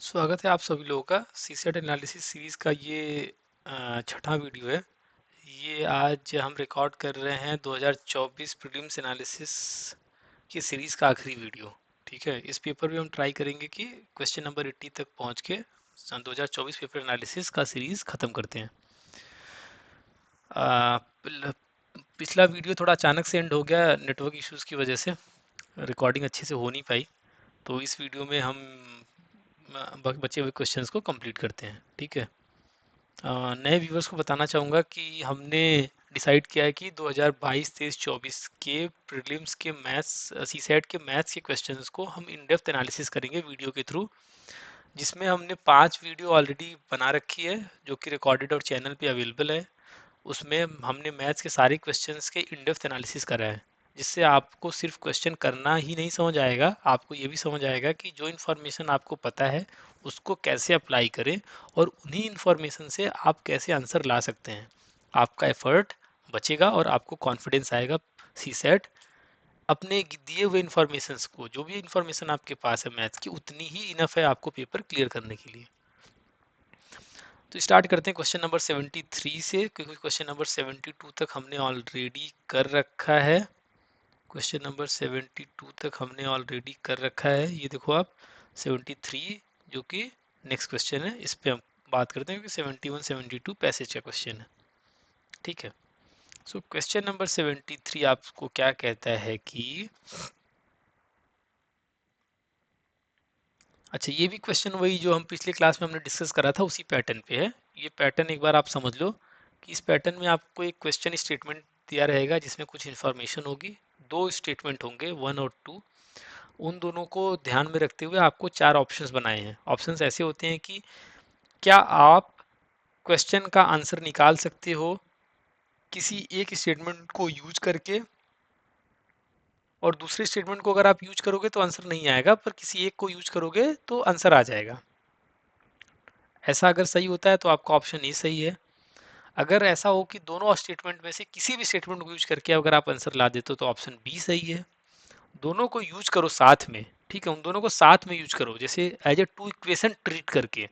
स्वागत है आप सभी लोगों का सीसेट एनालिसिस सीरीज का ये छठा वीडियो है। ये आज हम रिकॉर्ड कर रहे हैं 2024 प्रीलिम्स एनालिसिस की सीरीज का आखिरी वीडियो। ठीक है, इस पेपर में हम ट्राई करेंगे कि क्वेश्चन नंबर 80 तक पहुंच के सन 2024 पेपर एनालिसिस का सीरीज खत्म करते हैं। आ, पिल- पिछला वीडियो थोड़ा अचानक से एंड हो गया नेटवर्क इश्यूज की वजह से, रिकॉर्डिंग अच्छे से हो नहीं पाई। तो इस वीडियो में हम बचे हुए क्वेश्चंस को कंप्लीट करते हैं। ठीक है, नए व्यूवर्स को बताना चाहूँगा कि हमने डिसाइड किया है कि 2022 23 24 के प्रीलिम्स के मैथ्स सीसेट के मैथ्स के क्वेश्चंस को हम इन डेप्थ एनालिसिस करेंगे वीडियो के थ्रू, जिसमें हमने 5 वीडियो ऑलरेडी बना रखी है जो कि रिकॉर्डेड और चैनल पे अवेलेबल है। उसमें हमने मैथ्स के सारे क्वेश्चंस के इन डेप्थ एनालिसिस करा है, जिससे आपको सिर्फ क्वेश्चन करना ही नहीं समझ आएगा, आपको ये भी समझ आएगा कि जो इन्फॉर्मेशन आपको पता है उसको कैसे अप्लाई करें और उन्हीं इन्फॉर्मेशन से आप कैसे आंसर ला सकते हैं। आपका एफर्ट बचेगा और आपको कॉन्फिडेंस आएगा। सी सेट अपने दिए हुए इन्फॉर्मेशन को, जो भी इन्फॉर्मेशन आपके पास है मैथ्स की, उतनी ही इनफ है आपको पेपर क्लियर करने के लिए। तो स्टार्ट करते हैं क्वेश्चन नंबर 73 से, क्योंकि क्वेश्चन नंबर 72 तक हमने ऑलरेडी कर रखा है। क्वेश्चन नंबर 72 तक हमने ऑलरेडी कर रखा है, ये देखो आप 73, जो कि नेक्स्ट क्वेश्चन है, इस पे हम बात करते हैं, क्योंकि 71 72 पैसेज का क्वेश्चन है। ठीक है, सो क्वेश्चन नंबर 73 आपको क्या कहता है कि, अच्छा ये भी क्वेश्चन वही जो हम पिछले क्लास में हमने डिस्कस करा था, उसी पैटर्न पे है। ये पैटर्न एक बार आप समझ लो कि इस पैटर्न में आपको एक क्वेश्चन स्टेटमेंट दिया रहेगा जिसमें कुछ इन्फॉर्मेशन होगी, दो स्टेटमेंट होंगे 1 और 2। उन दोनों को ध्यान में रखते हुए आपको 4 ऑप्शंस बनाए हैं। ऑप्शंस ऐसे होते हैं कि क्या आप क्वेश्चन का आंसर निकाल सकते हो किसी एक स्टेटमेंट को यूज करके, और दूसरे स्टेटमेंट को अगर आप यूज करोगे तो आंसर नहीं आएगा, पर किसी एक को यूज करोगे तो आंसर आ जाएगा। ऐसा अगर सही होता है तो आपका ऑप्शन ए सही है। अगर ऐसा हो कि दोनों स्टेटमेंट में से किसी भी स्टेटमेंट को यूज करके अगर आप आंसर ला देते हो तो ऑप्शन बी सही है। दोनों को यूज करो साथ में, ठीक है, उन दोनों को साथ में यूज करो, जैसे as a two equation treat करके।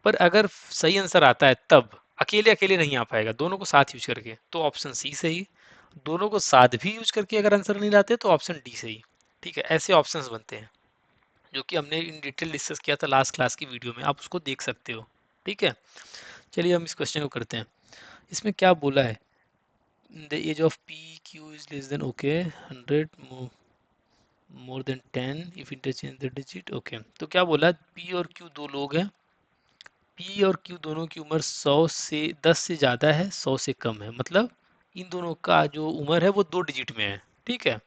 पर अगर सही आंसर आता है तब, अकेले अकेले नहीं आ पाएगा, दोनों को साथ यूज करके, तो ऑप्शन सी सही। दोनों को साथ भी यूज करके अगर आंसर नहीं लाते तो ऑप्शन डी सही। ठीक है, ऐसे ऑप्शंस बनते हैं, जो कि हमने इन डिटेल डिस्कस किया था लास्ट क्लास की वीडियो में, आप उसको देख सकते हो। ठीक है, चलिए हम इस क्वेश्चन को करते हैं। इसमें क्या बोला है, the age of P Q is less than, okay, 100 more than 10 if interchange the digit. Okay, तो क्या बोला, पी और क्यू दो लोग हैं। पी और क्यू दोनों की उम्र 10 से ज़्यादा है, 100 से कम है, मतलब इन दोनों का जो उम्र है वो 2 डिजिट में है। ठीक है,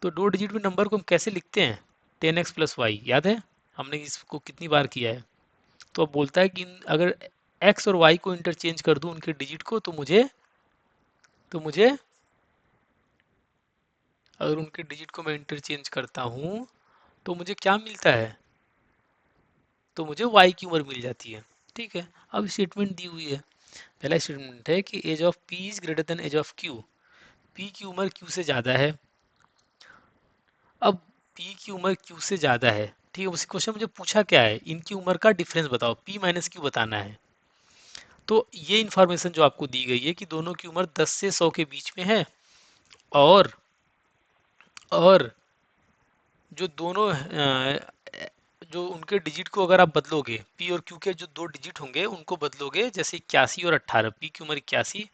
तो 2 डिजिट में नंबर को हम कैसे लिखते हैं, 10x प्लस वाई, याद है हमने इसको कितनी बार किया है। तो अब बोलता है कि अगर x और y को इंटरचेंज कर दूं उनके डिजिट को, तो मुझे अगर उनके डिजिट को मैं इंटरचेंज करता हूँ तो मुझे क्या मिलता है, तो मुझे y की उम्र मिल जाती है। ठीक है, अब स्टेटमेंट दी हुई है। पहला स्टेटमेंट है कि age of p is greater than age of q, p की उम्र q से ज़्यादा है। अब p की उम्र q से ज़्यादा है, ठीक है, उसी क्वेश्चन मुझे पूछा क्या है, इनकी उम्र का डिफरेंस बताओ, p माइनस q बताना है। तो ये इन्फॉर्मेशन जो आपको दी गई है कि दोनों की उम्र 10 से 100 के बीच में है, और और जो दोनों जो उनके डिजिट को अगर आप बदलोगे, पी और क्यू के जो 2 डिजिट होंगे उनको बदलोगे, जैसे 81 और 18, पी की उम्र 81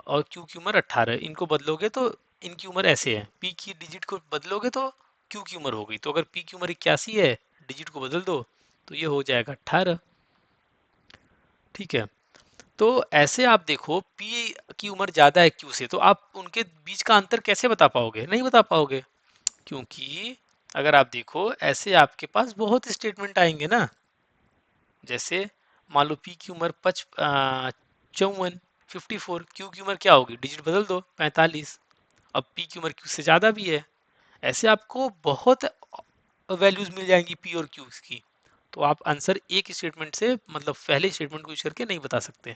और क्यू की उम्र 18, इनको बदलोगे तो इनकी उम्र ऐसे है, पी की डिजिट को बदलोगे तो क्यू की उम्र हो गई, तो अगर पी की उम्र 81 है, डिजिट को बदल दो तो ये हो जाएगा 18। ठीक है, तो ऐसे आप देखो पी की उम्र ज़्यादा है क्यू से, तो आप उनके बीच का अंतर कैसे बता पाओगे, नहीं बता पाओगे, क्योंकि अगर आप देखो ऐसे आपके पास बहुत स्टेटमेंट आएंगे ना, जैसे मान लो पी की उम्र 54, 54, क्यू की उम्र क्या होगी, डिजिट बदल दो 45, अब पी की उम्र क्यू से ज़्यादा भी है। ऐसे आपको बहुत वैल्यूज मिल जाएंगी पी और क्यू की, तो आप आंसर एक स्टेटमेंट से, मतलब पहले स्टेटमेंट को यूज करके नहीं बता सकते।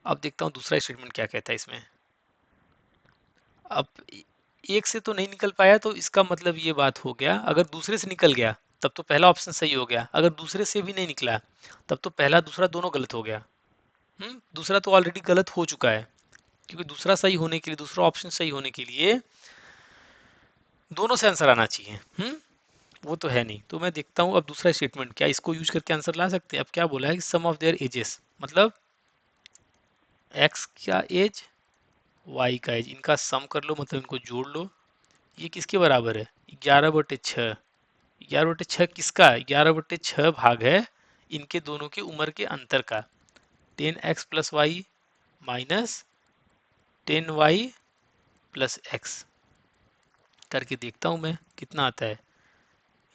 अब देखता हूँ दूसरा स्टेटमेंट क्या कहता है इसमें। अब एक से तो नहीं निकल पाया, तो इसका मतलब ये बात हो गया, अगर दूसरे से निकल गया तब तो पहला ऑप्शन सही हो गया। अगर दूसरे से भी नहीं निकला तब तो पहला दूसरा दोनों गलत हो गया। दूसरा तो ऑलरेडी गलत हो चुका है, क्योंकि दूसरा सही होने के लिए, दूसरा ऑप्शन सही होने के लिए दोनों से आंसर आना चाहिए। वो तो है नहीं। तो मैं देखता हूँ अब दूसरा स्टेटमेंट, क्या इसको यूज करके आंसर ला सकते हैं। अब क्या बोला है कि सम ऑफ देयर एजेस, मतलब एक्स का एज, वाई का एज, इनका सम कर लो, मतलब इनको जोड़ लो। ये किसके बराबर है? 11/6। 11/6 किसका? 11/6 भाग है इनके दोनों की उम्र के अंतर का। 10x plus y minus 10y plus x करके देखता हूँ मैं कितना आता है।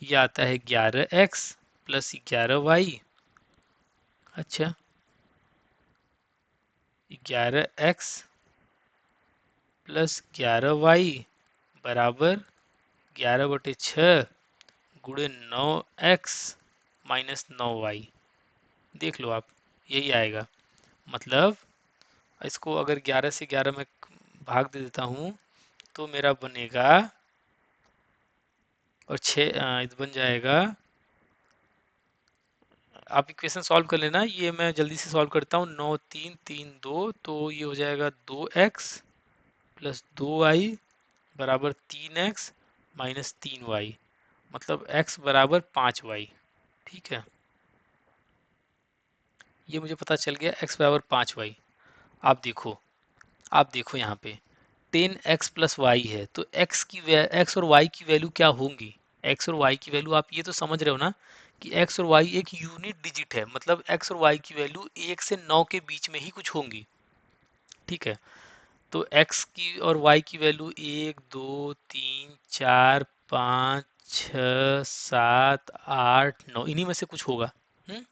ये आता है 11x प्लस 11y। अच्छा, 11x प्लस 11y बराबर 11/6 गुणे 9x माइनस 9y। देख लो आप, यही आएगा। मतलब इसको अगर 11 से 11 में भाग दे देता हूँ तो मेरा बनेगा, और 6 बन जाएगा। आप इक्वेशन सॉल्व कर लेना, ये मैं जल्दी से सॉल्व करता हूँ। 9 3 3 2, तो ये हो जाएगा 2x प्लस 2y बराबर 3x माइनस 3y, मतलब x बराबर 5y। ठीक है, ये मुझे पता चल गया, x बराबर 5y। आप देखो यहाँ पे 10x प्लस वाई है, तो x और y की वैल्यू क्या होंगी? x और y की वैल्यू आप ये तो समझ रहे हो ना कि x और y एक यूनिट डिजिट है, मतलब x और y की वैल्यू 1 से 9 के बीच में ही कुछ होंगी। ठीक है, तो x की और y की वैल्यू 1 2 3 4 5 6 7 8 9, इन्हीं में से कुछ होगा। हम्म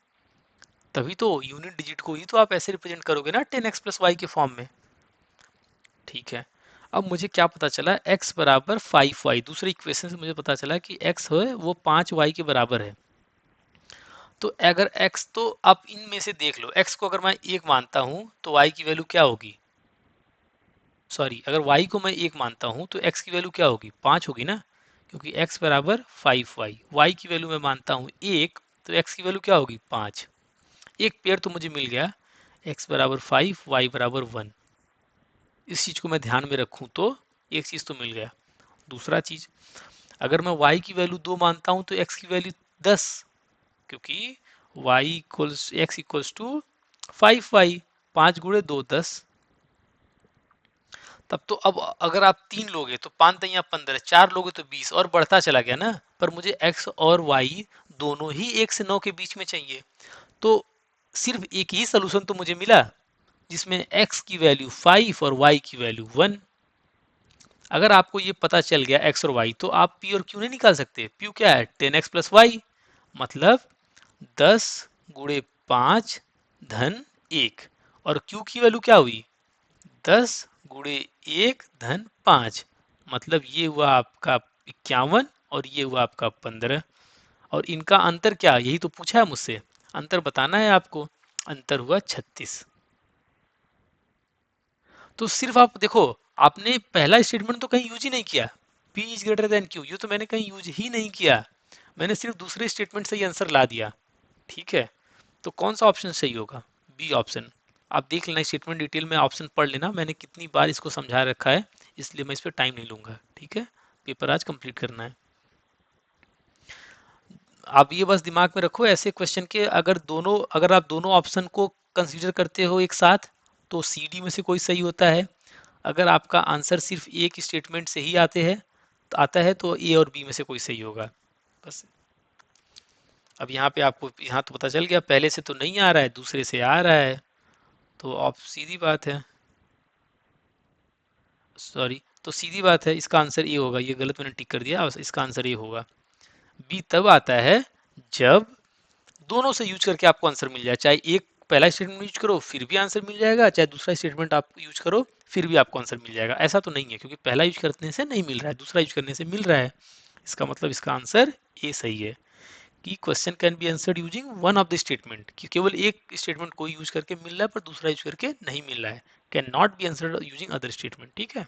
तभी तो यूनिट डिजिट को ही तो आप ऐसे रिप्रेजेंट करोगे ना 10x प्लस वाई के फॉर्म में। ठीक है, अब मुझे क्या पता चला, x बराबर 5y। दूसरे इक्वेशन से मुझे पता चला कि x है वो 5y के बराबर है। तो अगर x, तो आप इनमें से देख लो, x को अगर मैं 1 मानता हूं तो y की वैल्यू क्या होगी? सॉरी, अगर y को मैं 1 मानता हूं तो x की वैल्यू क्या होगी? 5 होगी ना, क्योंकि x बराबर 5y। y की वैल्यू मैं मानता हूं 1, तो x की वैल्यू क्या होगी? 5। एक पेयर तो मुझे मिल गया, x बराबर 5 y बराबर 1। इस चीज को मैं ध्यान में रखूं तो एक चीज तो मिल गया। दूसरा चीज, अगर मैं y की वैल्यू 2 मानता हूं तो x की वैल्यू 10, क्योंकि y equals x equals to 5y। 5 गुणे 2 10। तब तो अब अगर आप 3 लोगे तो 5 तिया 15, 4 लोगे तो 20, और बढ़ता चला गया ना। पर मुझे x और y दोनों ही 1 से 9 के बीच में चाहिए, तो सिर्फ एक ही सोल्यूशन तो मुझे मिला जिसमें x की वैल्यू 5 और y की वैल्यू 1। अगर आपको ये पता चल गया x और y, तो आप p और q नहीं निकाल सकते। p क्या है? 10x प्लस वाई, मतलब 10 गुणे 5 धन 1, और q की वैल्यू क्या हुई? 10 गुणे 1 धन 5, मतलब ये हुआ आपका 51 और ये हुआ आपका 15। और इनका अंतर क्या? यही तो पूछा है मुझसे, अंतर बताना है आपको। अंतर हुआ 36। तो सिर्फ आप देखो, आपने पहला स्टेटमेंट तो कहीं यूज ही नहीं किया, P is greater than Q, ये तो मैंने कहीं यूज ही नहीं किया। मैंने सिर्फ दूसरे स्टेटमेंट से ही आंसर ला दिया। ठीक है, तो कौन सा ऑप्शन सही होगा? B option. आप देख लेना स्टेटमेंट डिटेल में, ऑप्शन पढ़ लेना, मैंने कितनी बार इसको समझा रखा है, इसलिए मैं इस पर टाइम नहीं लूंगा। ठीक है, पेपर आज कंप्लीट करना है। आप ये बस दिमाग में रखो, ऐसे क्वेश्चन के अगर आप दोनों ऑप्शन को कंसीडर करते हो एक साथ, तो सी डी में से कोई सही होता है। अगर आपका आंसर सिर्फ एक स्टेटमेंट से ही आता है तो ए और बी में से कोई सही होगा। बस, अब यहाँ पे आपको यहाँ तो पता चल गया, पहले से तो नहीं आ रहा है, दूसरे से आ रहा है, तो आप सीधी बात है, सॉरी, तो सीधी बात है, इसका आंसर ए होगा। ये गलत मैंने टिक कर दिया, इसका आंसर ए होगा। बी तब आता है जब दोनों से यूज करके आपको आंसर मिल जाए, चाहे एक पहला स्टेटमेंट यूज करो फिर भी आंसर मिल जाएगा, चाहे दूसरा स्टेटमेंट आप यूज करो फिर भी आपको आंसर मिल जाएगा। ऐसा तो नहीं है, क्योंकि पहला यूज करने से नहीं मिल रहा है, दूसरा यूज करने से मिल रहा है। इसका मतलब इसका आंसर ए सही है, कि question can be answered using one of the statement, कि केवल एक स्टेटमेंट को यूज करके मिल रहा है पर दूसरा यूज करके नहीं मिल रहा है। Can not be answered using other statement. ठीक है,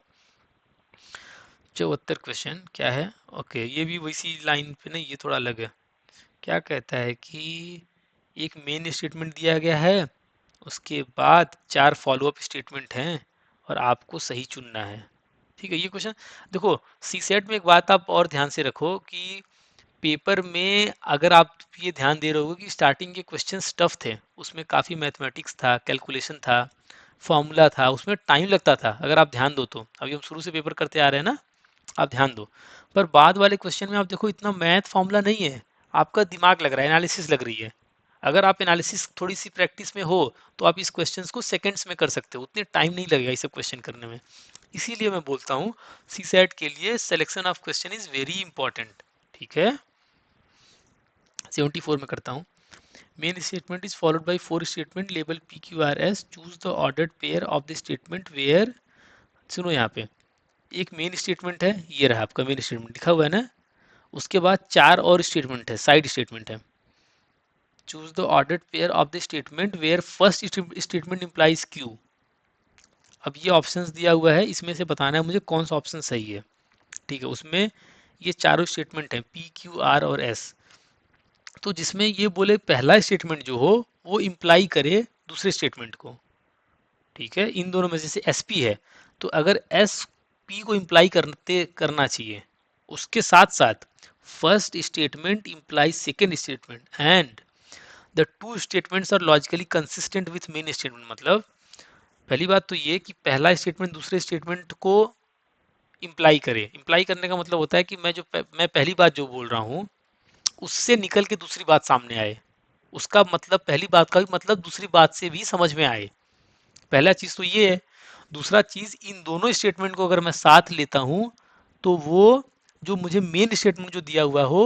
74 क्वेश्चन क्या है? ओके, ये भी वैसी लाइन पे नहीं, ये थोड़ा अलग है। क्या कहता है कि एक मेन स्टेटमेंट दिया गया है, उसके बाद 4 फॉलो अप स्टेटमेंट हैं और आपको सही चुनना है। ठीक है, ये क्वेश्चन देखो, सी सेट में एक बात आप और ध्यान से रखो कि पेपर में अगर आप ये ध्यान दे रहे हो कि स्टार्टिंग के क्वेश्चन टफ थे, उसमें काफ़ी मैथमेटिक्स था, कैलकुलेशन था, फॉर्मूला था, उसमें टाइम लगता था। अगर आप ध्यान दो तो अभी हम शुरू से पेपर करते आ रहे हैं ना, आप ध्यान दो। पर बाद वाले क्वेश्चन में आप देखो इतना मैथ फॉर्मूला नहीं है, आपका दिमाग लग रहा है, एनालिसिस लग रही है। अगर आप एनालिसिस थोड़ी सी प्रैक्टिस में हो तो आप इस क्वेश्चंस को सेकंड्स में कर सकते हो, उतने टाइम नहीं लगेगा ये सब क्वेश्चन करने में। इसीलिए मैं बोलता हूँ सी सेट के लिए selection of question is very important. ठीक है, 74 में करता हूँ। Main statement is followed by 4 statement label P Q R S, choose the ordered pair of the statement where. सुनो यहाँ पे, एक मेन स्टेटमेंट है, ये रहा आपका मेन स्टेटमेंट लिखा हुआ है ना, उसके बाद 4 और स्टेटमेंट है, साइड स्टेटमेंट है। Choose the ordered pair of the statement where first statement implies Q. अब ये ऑप्शंस दिया हुआ है, इसमें से बताना है मुझे कौन सा ऑप्शन सही है। ठीक है, उसमें ये चारों स्टेटमेंट हैं पी क्यू आर और एस। तो जिसमें ये बोले पहला स्टेटमेंट जो हो वो इम्प्लाई करे दूसरे स्टेटमेंट को। ठीक है, इन दोनों में जैसे एस पी है, तो अगर एस पी को इम्प्लाई करना चाहिए, उसके साथ साथ first statement implies second statement and the two statements are logically consistent with main statement. मतलब पहली बात तो ये कि पहला स्टेटमेंट दूसरे स्टेटमेंट को इम्प्लाई करे। इम्प्लाई करने का मतलब होता है कि मैं पहली बात जो बोल रहा हूँ उससे निकल के दूसरी बात सामने आए, उसका मतलब पहली बात का भी मतलब दूसरी बात से भी समझ में आए। पहला चीज तो ये है। दूसरा चीज, इन दोनों स्टेटमेंट को अगर मैं साथ लेता हूं तो वो जो मुझे मेन स्टेटमेंट जो दिया हुआ हो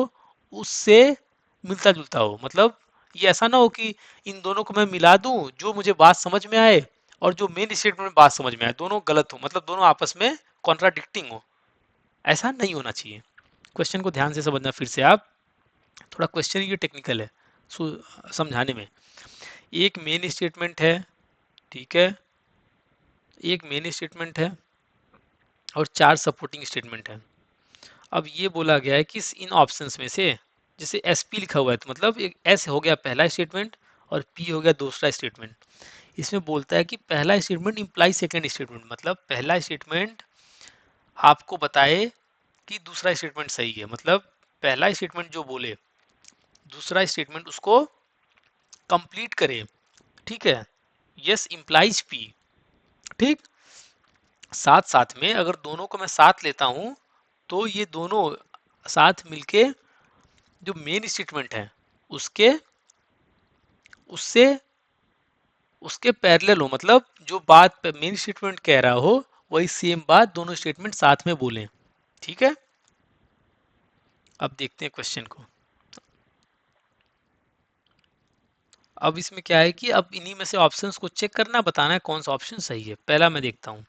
उससे मिलता जुलता हो। मतलब ये ऐसा ना हो कि इन दोनों को मैं मिला दूं, जो मुझे बात समझ में आए और जो मेन स्टेटमेंट में बात समझ में आए दोनों गलत हो, मतलब दोनों आपस में कॉन्ट्राडिक्टिंग हो। ऐसा नहीं होना चाहिए। क्वेश्चन को ध्यान से समझना फिर से आप, थोड़ा क्वेश्चन ये टेक्निकल है समझाने में। एक मेन स्टेटमेंट है, ठीक है, एक मेन स्टेटमेंट है और 4 सपोर्टिंग स्टेटमेंट है। अब ये बोला गया है कि इन ऑप्शंस में से, जैसे एस पी लिखा हुआ है तो मतलब एक एस हो गया पहला स्टेटमेंट और पी हो गया दूसरा स्टेटमेंट। इसमें बोलता है कि पहला स्टेटमेंट इम्प्लाई सेकेंड स्टेटमेंट, मतलब पहला स्टेटमेंट आपको बताए कि दूसरा स्टेटमेंट सही है। मतलब पहला स्टेटमेंट जो बोले दूसरा स्टेटमेंट उसको कंप्लीट करे। ठीक है, यस इम्प्लाइज पी। ठीक, साथ साथ में अगर दोनों को मैं साथ लेता हूं तो ये दोनों साथ मिलके जो मेन स्टेटमेंट है उसके उससे उसके पैरेलल हो, मतलब जो बात मेन स्टेटमेंट कह रहा हो वही सेम बात दोनों स्टेटमेंट साथ में बोलें। ठीक है, अब देखते हैं क्वेश्चन को। अब इसमें क्या है कि अब इन्हीं में से ऑप्शंस को चेक करना, बताना है कौन सा ऑप्शन सही है। पहला मैं देखता हूं,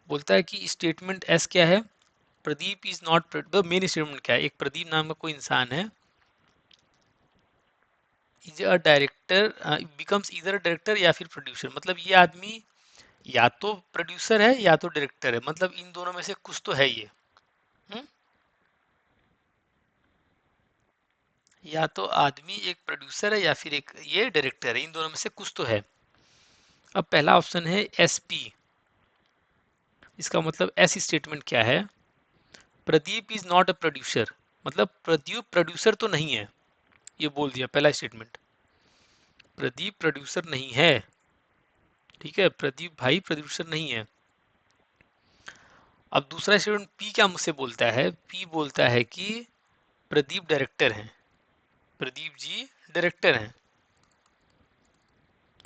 बोलता है कि स्टेटमेंट एस क्या है, Pradeep is not, the main statement क्या है, एक प्रदीप नाम का कोई इंसान है, इज अ डायरेक्टर, बिकम्स इधर डायरेक्टर या फिर प्रोड्यूसर। मतलब ये आदमी या तो प्रोड्यूसर है या तो डायरेक्टर है, मतलब इन दोनों में से कुछ तो है ये। हुँ? या तो आदमी एक प्रोड्यूसर है या फिर एक ये डायरेक्टर है, इन दोनों में से कुछ तो है। अब पहला ऑप्शन है एस पी, इसका मतलब एस स्टेटमेंट क्या है, Pradeep is not a producer, मतलब प्रदीप प्रोड्यूसर तो नहीं है, ये बोल दिया पहला स्टेटमेंट, प्रदीप प्रोड्यूसर नहीं है। ठीक है, प्रदीप भाई प्रोड्यूसर नहीं है। अब दूसरा स्टेटमेंट पी क्या मुझसे बोलता है, पी बोलता है कि प्रदीप डायरेक्टर हैं, प्रदीप जी डायरेक्टर हैं।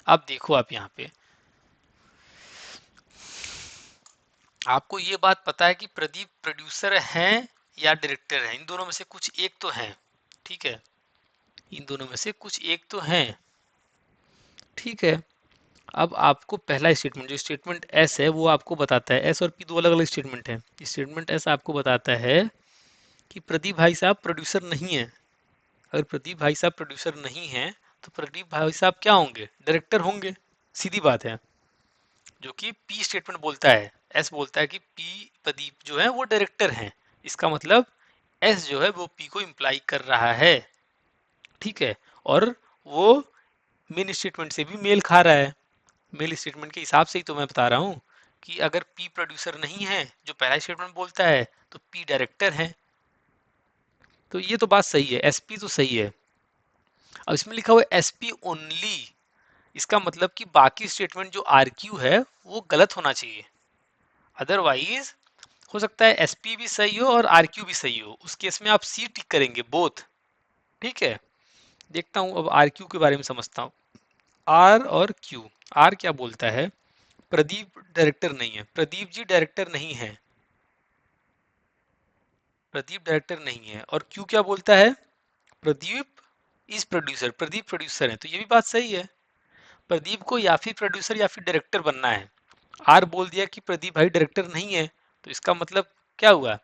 अब देखो आप यहाँ पे, आपको ये बात पता है कि प्रदीप प्रोड्यूसर हैं या डायरेक्टर हैं, इन दोनों में से कुछ एक तो हैं। ठीक है, इन दोनों में से कुछ एक तो हैं। ठीक है, अब आपको पहला स्टेटमेंट जो स्टेटमेंट एस है वो आपको बताता है, एस और पी दो अलग अलग स्टेटमेंट है। स्टेटमेंट एस आपको बताता है कि प्रदीप भाई साहब प्रोड्यूसर नहीं है। अगर प्रदीप भाई साहब प्रोड्यूसर नहीं है तो प्रदीप भाई साहब क्या होंगे, डायरेक्टर होंगे, सीधी बात है। जो कि पी स्टेटमेंट बोलता है, एस बोलता है कि पी प्रदीप जो है वो डायरेक्टर हैं। इसका मतलब एस जो है वो पी को इम्प्लाई कर रहा है, ठीक है, और वो मेन स्टेटमेंट से भी मेल खा रहा है। मेल स्टेटमेंट के हिसाब से ही तो मैं बता रहा हूँ कि अगर पी प्रोड्यूसर नहीं है जो पहला स्टेटमेंट बोलता है तो पी डायरेक्टर है। तो ये तो बात सही है, एसपी तो सही है। अब इसमें लिखा हुआ है एसपी ओनली, इसका मतलब कि बाकी स्टेटमेंट जो आरक्यू है वो गलत होना चाहिए। अदरवाइज हो सकता है एसपी भी सही हो और आरक्यू भी सही हो, उस केस में आप सी टिक करेंगे बोथ। ठीक है, देखता हूं अब आरक्यू के बारे में समझता हूं। आर और क्यू। आर क्या बोलता है, प्रदीप डायरेक्टर नहीं है, प्रदीप जी डायरेक्टर नहीं है, प्रदीप डायरेक्टर नहीं है। और क्यू क्या बोलता है, Pradeep is producer, Pradeep producer है। तो ये भी बात सही है, प्रदीप को या फिर प्रोड्यूसर या फिर डायरेक्टर बनना है। आर बोल दिया कि प्रदीप भाई डायरेक्टर नहीं है, तो इसका मतलब क्या हुआ,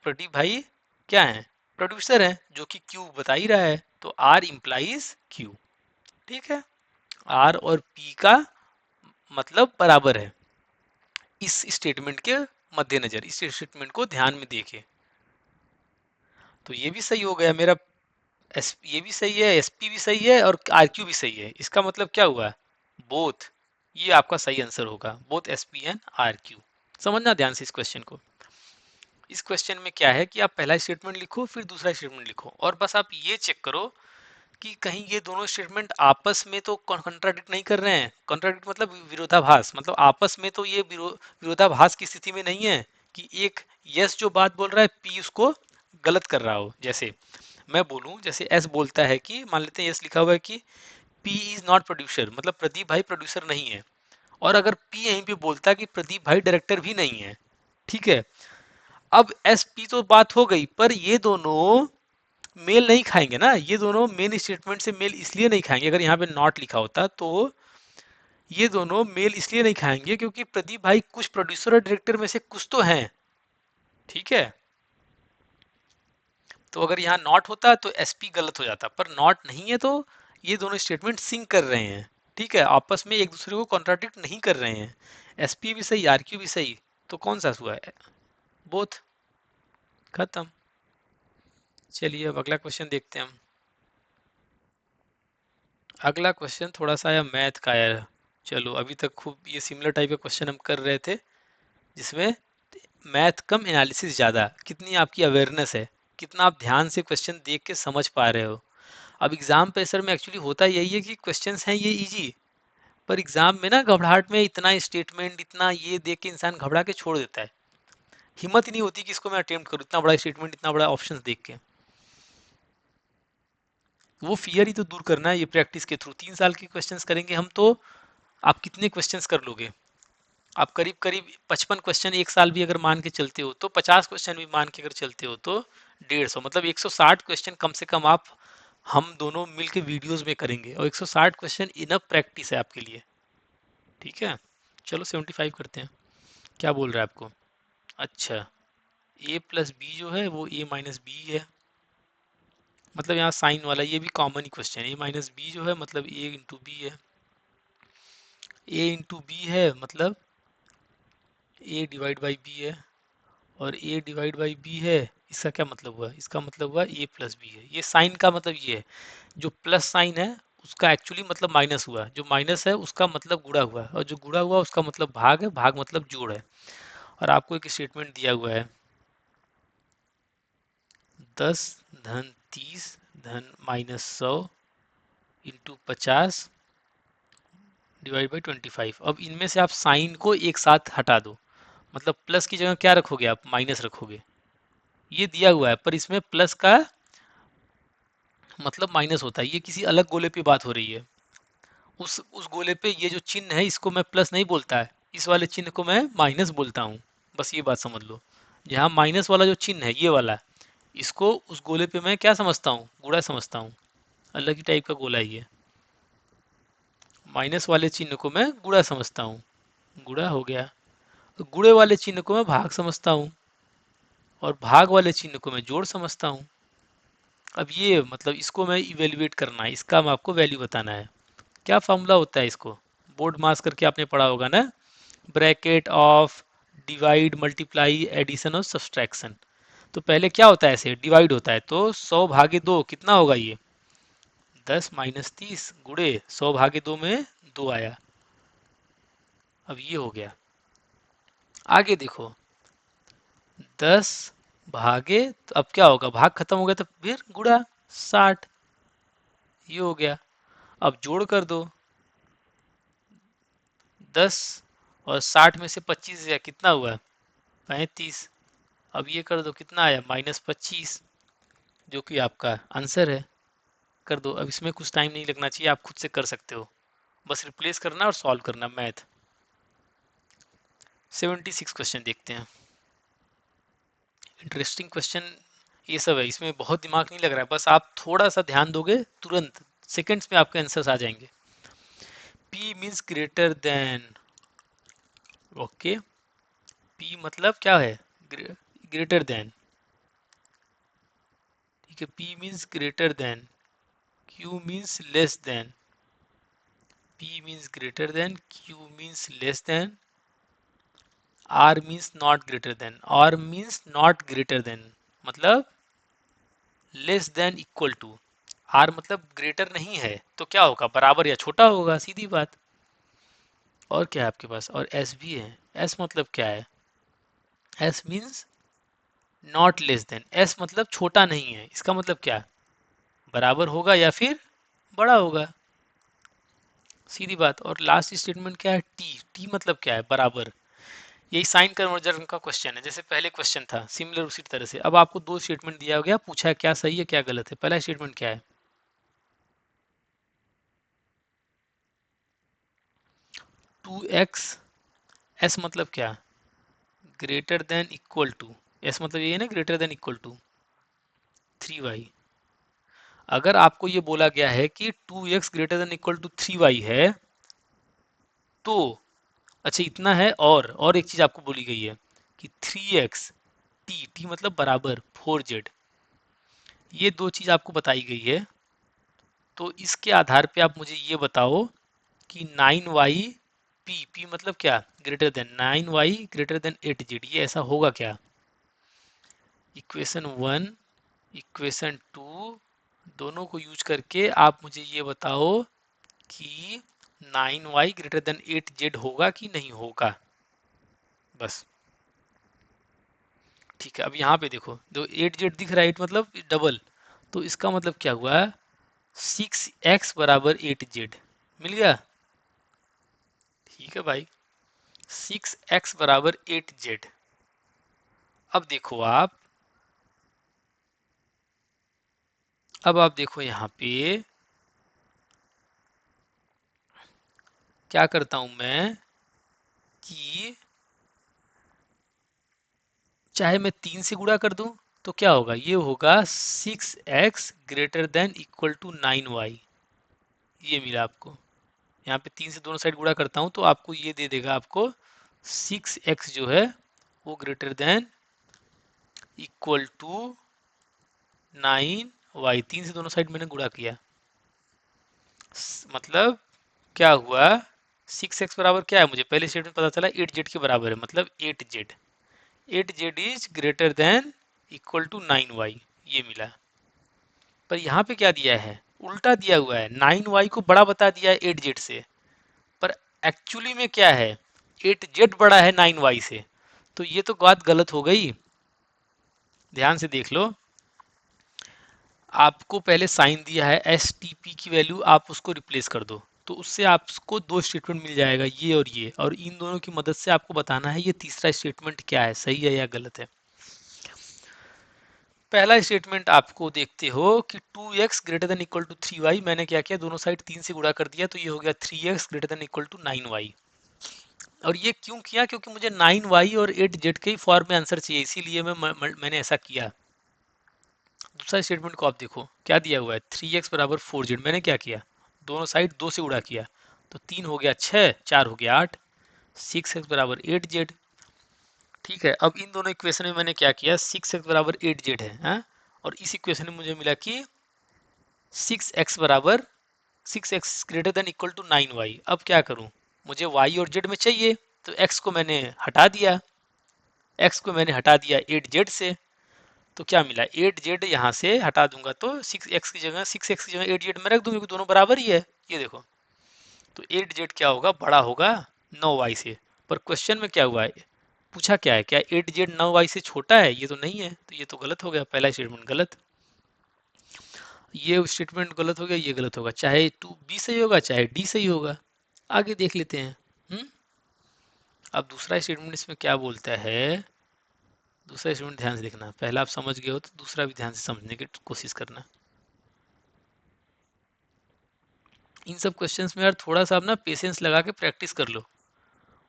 प्रदीप भाई क्या है, प्रोड्यूसर है, जो कि क्यू बता ही रहा है। तो आर इंप्लाइज क्यू। ठीक है, आर और पी का मतलब बराबर है इस स्टेटमेंट के मद्देनजर, इस स्टेटमेंट को ध्यान में देके। तो ये भी सही हो गया मेरा, एस ये भी सही है, एसपी भी सही है और आरक्यू भी सही है। इसका मतलब क्या हुआ, बोथ। ये आपका सही आंसर होगा, बोथ एसपी एंड आरक्यू। समझना ध्यान से इस क्वेश्चन को। इस क्वेश्चन में क्या है कि आप पहला स्टेटमेंट लिखो फिर दूसरा स्टेटमेंट लिखो, और बस आप ये चेक करो कि कहीं ये दोनों स्टेटमेंट आपस में तो कॉन्ट्राडिक्ट नहीं कर रहे हैं। कॉन्ट्राडिक्ट मतलब विरोधाभास, मतलब आपस में तो ये विरोधाभास की स्थिति में नहीं है कि एक यस जो बात बोल रहा है पी उसको गलत कर रहा हो। जैसे मैं बोलूं, जैसे एस बोलता है कि मान लेते हैं यस लिखा हुआ है कि पी इज नॉट प्रोड्यूसर, मतलब प्रदीप भाई प्रोड्यूसर नहीं है। और अगर पी यहीं पे बोलता है कि प्रदीप भाई डायरेक्टर भी नहीं है, ठीक है, अब एस पी तो बात हो गई, पर ये दोनों मेल नहीं खाएंगे ना, ये दोनों मेन स्टेटमेंट से मेल इसलिए नहीं खाएंगे, अगर यहाँ पे नॉट लिखा होता तो ये दोनों मेल इसलिए नहीं खाएंगे क्योंकि प्रदीप भाई कुछ प्रोड्यूसर और डायरेक्टर में से कुछ तो हैं। ठीक है, तो अगर यहाँ नॉट होता तो एसपी गलत हो जाता, पर नॉट नहीं है तो ये दोनों स्टेटमेंट सिंक कर रहे हैं। ठीक है, आपस में एक दूसरे को कॉन्ट्राडिक्ट नहीं कर रहे हैं, एसपी भी सही आरक्यू भी सही। तो कौन सा हुआ है, बोथ। खत्म। चलिए अब अगला क्वेश्चन देखते हैं हम। अगला क्वेश्चन थोड़ा सा या मैथ का है। चलो अभी तक खूब ये सिमिलर टाइप के क्वेश्चन हम कर रहे थे जिसमें मैथ कम एनालिसिस ज़्यादा। कितनी आपकी अवेयरनेस है, कितना आप ध्यान से क्वेश्चन देख के समझ पा रहे हो। अब एग्जाम प्रेशर में एक्चुअली होता यही है कि क्वेश्चंस हैं ये इजी, पर एग्जाम में ना घबराहट में इतना स्टेटमेंट इतना ये देख के इंसान घबरा के छोड़ देता है। हिम्मत ही नहीं होती कि इसको मैं अटेम्प्ट करूँ, इतना बड़ा स्टेटमेंट इतना बड़ा ऑप्शन देख के। वो फियर ही तो दूर करना है ये प्रैक्टिस के थ्रू। 3 साल के क्वेश्चंस करेंगे हम तो आप कितने क्वेश्चंस कर लोगे, आप करीब करीब 55 क्वेश्चन एक साल भी अगर मान के चलते हो तो 50 क्वेश्चन भी मान के अगर चलते हो तो 150, मतलब 160 क्वेश्चन कम से कम आप हम दोनों मिलके वीडियोस में करेंगे, और 160 क्वेश्चन इनफ प्रैक्टिस है आपके लिए। ठीक है, चलो 75 करते हैं। क्या बोल रहा है आपको, अच्छा ए प्लस बी जो है वो ए माइनस बी है, मतलब यहाँ साइन वाला ये भी कॉमन ही क्वेश्चन है। ए माइनस बी जो है मतलब ए इंटू बी है, ए इंटू बी है मतलब ए डिवाइड बाई बी है, और a डिवाइड बाई बी है, इसका क्या मतलब हुआ, इसका मतलब हुआ a प्लस बी है। ये साइन का मतलब ये है, जो प्लस साइन है उसका एक्चुअली मतलब माइनस हुआ, जो माइनस है उसका मतलब गुणा हुआ, और जो गुणा हुआ उसका मतलब भाग है, भाग मतलब जोड़ है। और आपको एक स्टेटमेंट दिया हुआ है 10 धन 30 धन माइनस 100 इंटू 50 डिवाइड बाई 25। अब इनमें से आप साइन को एक साथ हटा दो, मतलब प्लस की जगह क्या रखोगे, आप माइनस रखोगे। ये दिया हुआ है पर इसमें प्लस का मतलब माइनस होता है, ये किसी अलग गोले पे बात हो रही है। उस गोले पे ये जो चिन्ह है इसको मैं प्लस नहीं बोलता है, इस वाले चिन्ह को मैं माइनस बोलता हूँ। बस ये बात समझ लो, यहाँ माइनस वाला जो चिन्ह है ये वाला, इसको उस गोले पे मैं क्या समझता हूँ, गुणा समझता हूँ। अलग ही टाइप का गोला है ये, माइनस वाले चिन्ह को मैं गुणा समझता हूँ, गुणा हो गया। गुणे वाले चिन्ह को मैं भाग समझता हूँ, और भाग वाले चिन्ह को मैं जोड़ समझता हूँ। अब ये मतलब इसको मैं इवेल्युएट करना है, इसका मैं आपको वैल्यू बताना है। क्या फॉर्मूला होता है इसको, बोर्ड मास करके आपने पढ़ा होगा ना, bracket of divide multiply addition और सब्सट्रैक्शन। तो पहले क्या होता है, ऐसे डिवाइड होता है, तो 100/2 कितना होगा ये, 10 - 30 गुणे 100/2 में 2 आया। अब ये हो गया। आगे देखो, 10 तो अब क्या होगा, भाग खत्म हो गया तो फिर गुणा 60, ये हो गया। अब जोड़ कर दो, 10 और 60 में से 25 गया, कितना हुआ, 35। अब ये कर दो, कितना आया, -25, जो कि आपका आंसर है। कर दो। अब इसमें कुछ टाइम नहीं लगना चाहिए, आप खुद से कर सकते हो, बस रिप्लेस करना और सॉल्व करना मैथ। 76 क्वेश्चन देखते हैं। इंटरेस्टिंग क्वेश्चन ये सब है, इसमें बहुत दिमाग नहीं लग रहा है, बस आप थोड़ा सा ध्यान दोगे तुरंत सेकंड्स में आपके आंसर्स आ जाएंगे। P means greater than, okay, P मतलब क्या है, ग्रेटर देन, ठीक है, P means greater than, Q means less than, P means greater than, Q means less than, R means not greater than, R means not greater than मतलब less than equal to, R मतलब greater नहीं है तो क्या होगा, बराबर या छोटा होगा, सीधी बात। और क्या है आपके पास, और S भी है। S मतलब क्या है, S means not less than, S मतलब छोटा नहीं है, इसका मतलब क्या, बराबर होगा या फिर बड़ा होगा, सीधी बात। और लास्ट स्टेटमेंट क्या है, T, T मतलब क्या है, बराबर। यही साइन कन्वर्जन का क्वेश्चन है, जैसे पहले क्वेश्चन था सिमिलर उसी तरह से। अब आपको दो स्टेटमेंट दिया गया, पूछा है क्या सही है क्या गलत है। पहला स्टेटमेंट क्या है, 2x, S मतलब क्या, greater than equal to, S मतलब ये है ना, greater than equal to 3y। अगर आपको ये बोला गया है कि 2x greater than equal to 3y है, तो अच्छा इतना है, और एक चीज आपको बोली गई है कि 3x, टी मतलब बराबर 4z, ये दो चीज आपको बताई गई है। तो इसके आधार पे आप मुझे ये बताओ कि 9y, पी मतलब क्या, greater then 9y greater than 8z, ये ऐसा होगा क्या। इक्वेशन 1, इक्वेशन 2 दोनों को यूज करके आप मुझे ये बताओ कि 9y ग्रेटर देन 8z होगा कि नहीं होगा, बस। ठीक है, अब यहाँ पे देखो, जो 8z दिख रहा है 8 मतलब डबल, तो इसका मतलब क्या हुआ, 6x बराबर 8z, मिल गया। ठीक है भाई, 6x बराबर 8z। अब देखो आप, अब आप देखो यहाँ पे क्या करता हूं मैं कि चाहे मैं 3 से गुणा कर दूं तो क्या होगा, ये होगा 6x greater than equal to 9y, ये मिला आपको। यहाँ पे 3 से दोनों साइड गुणा करता हूं तो आपको ये दे देगा, आपको 6x जो है वो greater than equal to 9y, 3 से दोनों साइड मैंने गुणा किया, मतलब क्या हुआ, 6x बराबर क्या है, मुझे पहले स्टेटमेंट पता चला 8z के बराबर है, मतलब 8z, 8z is greater than equal to 9y, ये मिला। पर यहाँ पे क्या दिया है, उल्टा दिया हुआ है, 9y को बड़ा बता दिया है 8z से, पर एक्चुअली में क्या है, 8z बड़ा है 9y से, तो ये तो बात गलत हो गई। ध्यान से देख लो, आपको पहले साइन दिया है, एस टी पी की वैल्यू आप उसको रिप्लेस कर दो, तो उससे आपको दो स्टेटमेंट मिल जाएगा, ये और ये, और इन दोनों की मदद से आपको बताना है ये तीसरा स्टेटमेंट क्या है, सही है या गलत है। पहला स्टेटमेंट आपको देखते हो कि 2x greater than equal to 3y, मैंने क्या किया, दोनों साइड 3 से गुणा कर दिया, तो ये हो गया 3x greater than equal to 9y। और ये क्यों किया, क्योंकि मुझे 9y और 8z के ही फॉर्म में आंसर चाहिए, इसीलिए मैंने ऐसा किया। दूसरा स्टेटमेंट को आप देखो, क्या दिया हुआ है, 3x बराबर 4z, मैंने क्या किया, दोनों साइड 2 से गुणा किया, तो 3 हो गया 6, 4 हो गया 8, 6x बराबर 8z। ठीक है, अब इन दोनों इक्वेशन में मैंने क्या किया, 6x बराबर 8z है, हाँ? और इस इक्वेशन में मुझे मिला कि 6x बराबर 6x greater than equal to 9y। अब क्या करूं, मुझे y और z में चाहिए, तो x को मैंने हटा दिया, 8z से, तो क्या मिला, 8z यहाँ से हटा दूंगा तो 6x की जगह 6x की जगह 8z में रख दूंगी, दोनों बराबर ही है। ये देखो, तो 8z क्या होगा, बड़ा होगा 9y से। पर क्वेश्चन में क्या हुआ है, पूछा क्या है, क्या 8z 9y से छोटा है, ये तो नहीं है, तो ये तो गलत हो गया, पहला स्टेटमेंट गलत। ये स्टेटमेंट गलत हो गया, ये गलत होगा, चाहे टू बी सही होगा चाहे डी सही होगा। आगे देख लेते हैं। अब दूसरा स्टेटमेंट इसमें क्या बोलता है, दूसरा स्टेटमेंट ध्यान से देखना, पहला आप समझ गए हो तो दूसरा भी ध्यान से समझने की कोशिश करना। इन सब क्वेश्चंस में यार थोड़ा सा आप ना पेशेंस लगा के प्रैक्टिस कर लो,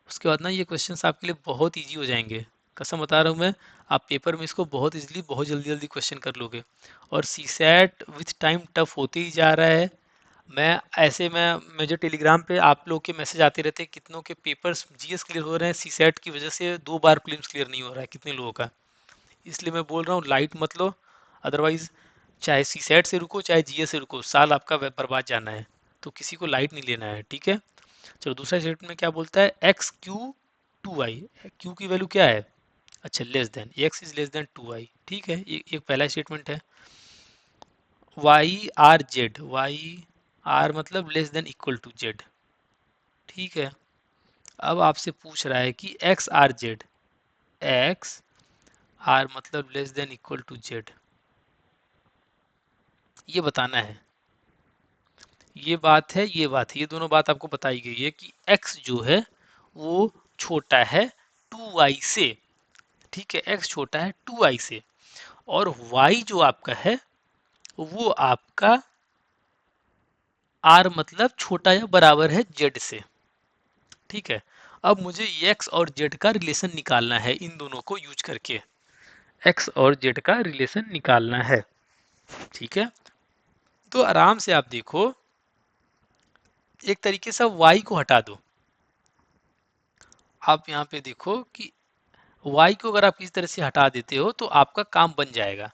उसके बाद ना ये क्वेश्चंस आपके लिए बहुत इजी हो जाएंगे। कसम बता रहा हूँ मैं, आप पेपर में इसको बहुत इजीली बहुत जल्दी जल्दी क्वेश्चन कर लोगे। और C set with time tough होते ही जा रहा है। मैं जो टेलीग्राम पे आप लोग के मैसेज आते रहते हैं, कितनों के पेपर्स जीएस क्लियर हो रहे हैं, सी सैट की वजह से 2 बार प्रीलिम्स क्लियर नहीं हो रहा है कितने लोगों का। इसलिए मैं बोल रहा हूँ लाइट मत लो, अदरवाइज चाहे सी सैट से रुको चाहे जीएस से रुको, साल आपका बर्बाद जाना है। तो किसी को लाइट नहीं लेना है, ठीक है। चलो दूसरा स्टेटमेंट में क्या बोलता है, X Q to Y, Q की वैल्यू क्या है, अच्छा less than, X is less than to Y, ठीक है, ये एक पहला स्टेटमेंट है। Y R Z, Y R मतलब less than equal to Z, ठीक है। अब आपसे पूछ रहा है कि X R Z, X R मतलब less than equal to Z, ये बताना है। ये बात है, ये बात है, ये दोनों बात आपको बताई गई है कि x जो है वो छोटा है 2y से, ठीक है, x छोटा है 2y से, और y जो आपका है वो आपका r मतलब छोटा या बराबर है z से, ठीक है। अब मुझे x और z का रिलेशन निकालना है, इन दोनों को यूज करके x और z का रिलेशन निकालना है, ठीक है। तो आराम से आप देखो, एक तरीके से y को हटा दो। आप यहाँ पे देखो कि y को अगर आप इस तरह से हटा देते हो तो आपका काम बन जाएगा।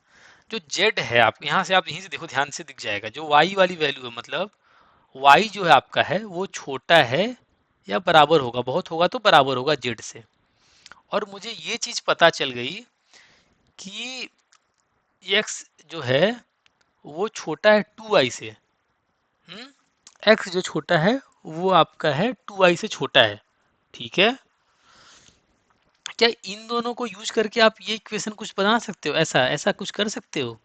जो z है, आप यहाँ से देखो, ध्यान से दिख जाएगा, जो y वाली वैल्यू है, मतलब y जो है आपका है वो छोटा है या बराबर होगा, बहुत होगा तो बराबर होगा z से। और मुझे ये चीज पता चल गई कि x जो है वो छोटा है 2y से। x जो छोटा है वो आपका है 2y से छोटा है, ठीक है। क्या इन दोनों को यूज करके आप ये इक्वेशन कुछ बना सकते हो, ऐसा ऐसा कुछ कर सकते हो।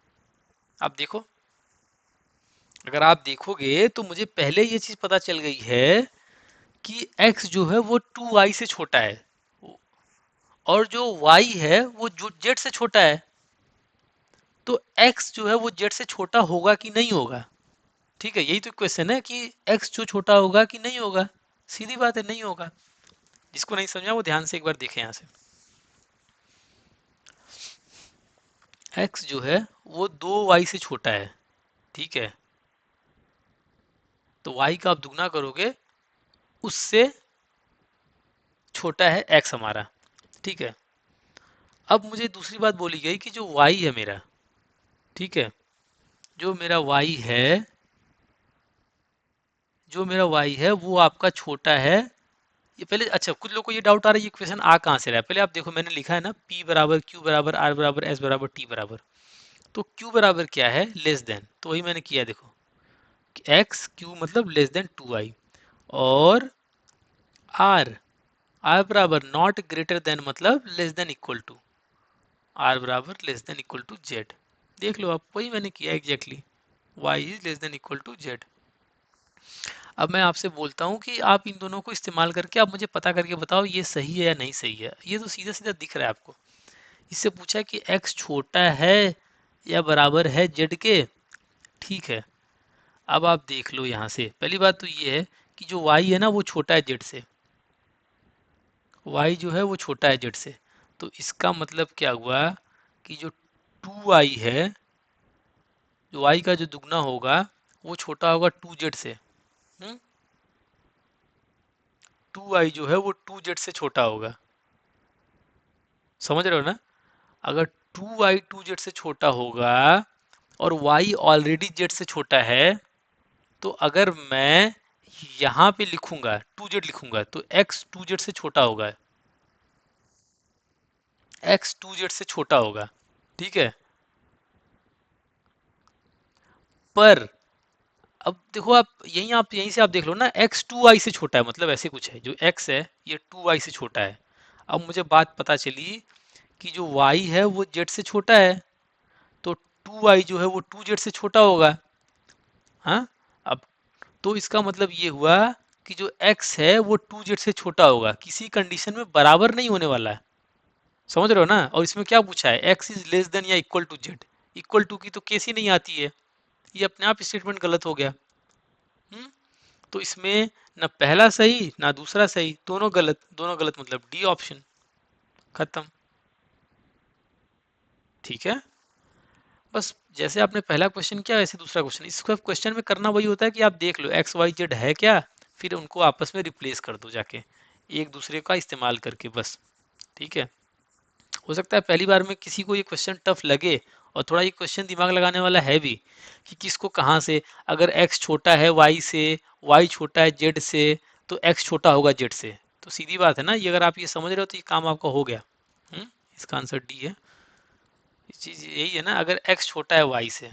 आप देखो, अगर आप देखोगे तो मुझे पहले ये चीज पता चल गई है कि x जो है वो 2y से छोटा है, और जो y है वो जो z से छोटा है। तो x जो है वो z से छोटा होगा कि नहीं होगा, ठीक है, यही तो क्वेश्चन है कि x जो छोटा होगा कि नहीं होगा। सीधी बात है, नहीं होगा। जिसको नहीं समझा वो ध्यान से एक बार देखे यहाँ से। x जो है वो 2y से छोटा है, ठीक है, तो y का आप दुगना करोगे उससे छोटा है x हमारा, ठीक है। अब मुझे दूसरी बात बोली गई कि जो y है मेरा, ठीक है, जो मेरा y है, जो मेरा y है वो आपका छोटा है। ये पहले, अच्छा, कुछ लोग को ये डाउट आ रहा है ये क्वेश्चन आ कहाँ से रहा है। पहले आप देखो, मैंने लिखा है ना p बराबर q बराबर r बराबर s बराबर t बराबर, तो q बराबर क्या है, लेस देन, तो वही मैंने किया, देखो x q मतलब लेस देन 2y, और r r बराबर नॉट ग्रेटर देन मतलब less than equal to, r बराबर less than equal to z। देख लो आप, वही मैंने किया exactly, y is less than equal to z। अब मैं आपसे बोलता हूँ कि आप इन दोनों को इस्तेमाल करके आप मुझे पता करके बताओ ये सही है या नहीं सही है। ये तो सीधा सीधा दिख रहा है आपको। इससे पूछा है कि x छोटा है या बराबर है z के, ठीक है। अब आप देख लो यहाँ से, पहली बात तो ये है कि जो y है ना वो छोटा है z से, y जो है वो छोटा है z से। तो इसका मतलब क्या हुआ कि जो 2y है, जो y का जो दुगना होगा वो छोटा होगा 2z से। 2y जो है वो 2z से छोटा होगा, समझ रहे हो ना। अगर 2y 2z से छोटा होगा और y ऑलरेडी z से छोटा है, तो अगर मैं यहाँ पे लिखूंगा 2z लिखूंगा तो x 2z से छोटा होगा, x 2z से छोटा होगा, ठीक है। पर अब देखो आप यहीं से आप देख लो ना, x 2y से छोटा है, मतलब ऐसे कुछ है, जो x है ये 2y से छोटा है। अब मुझे बात पता चली कि जो y है वो z से छोटा है, तो 2y जो है वो 2z से छोटा होगा। हाँ, अब तो इसका मतलब ये हुआ कि जो x है वो 2z से छोटा होगा, किसी कंडीशन में बराबर नहीं होने वाला है। समझ रहे हो ना? और इसमें क्या पूछा है, x इज लेस देन या equal to z। Equal to की तो केस ही नहीं आती है, ये अपने आप स्टेटमेंट गलत हो गया। हम्म तो इसमें ना पहला सही ना दूसरा सही, दोनों गलत, दोनों गलत मतलब डी ऑप्शन, खत्म। ठीक है, बस जैसे आपने पहला क्वेश्चन किया वैसे दूसरा क्वेश्चन, इस क्वेश्चन में करना वही होता है कि आप देख लो एक्स वाई जेड है क्या, फिर उनको आपस में रिप्लेस कर दो जाके, एक दूसरे का इस्तेमाल करके, बस। ठीक है, हो सकता है पहली बार में किसी को ये क्वेश्चन टफ लगे, और थोड़ा ये क्वेश्चन दिमाग लगाने वाला है भी, कि किसको कहाँ से, अगर x छोटा है y से, y छोटा है z से, तो x छोटा होगा z से। तो सीधी बात है ना, ये अगर आप ये समझ रहे हो तो ये काम आपका हो गया। इसका आंसर डी है। इस चीज यही है ना, अगर x छोटा है y से,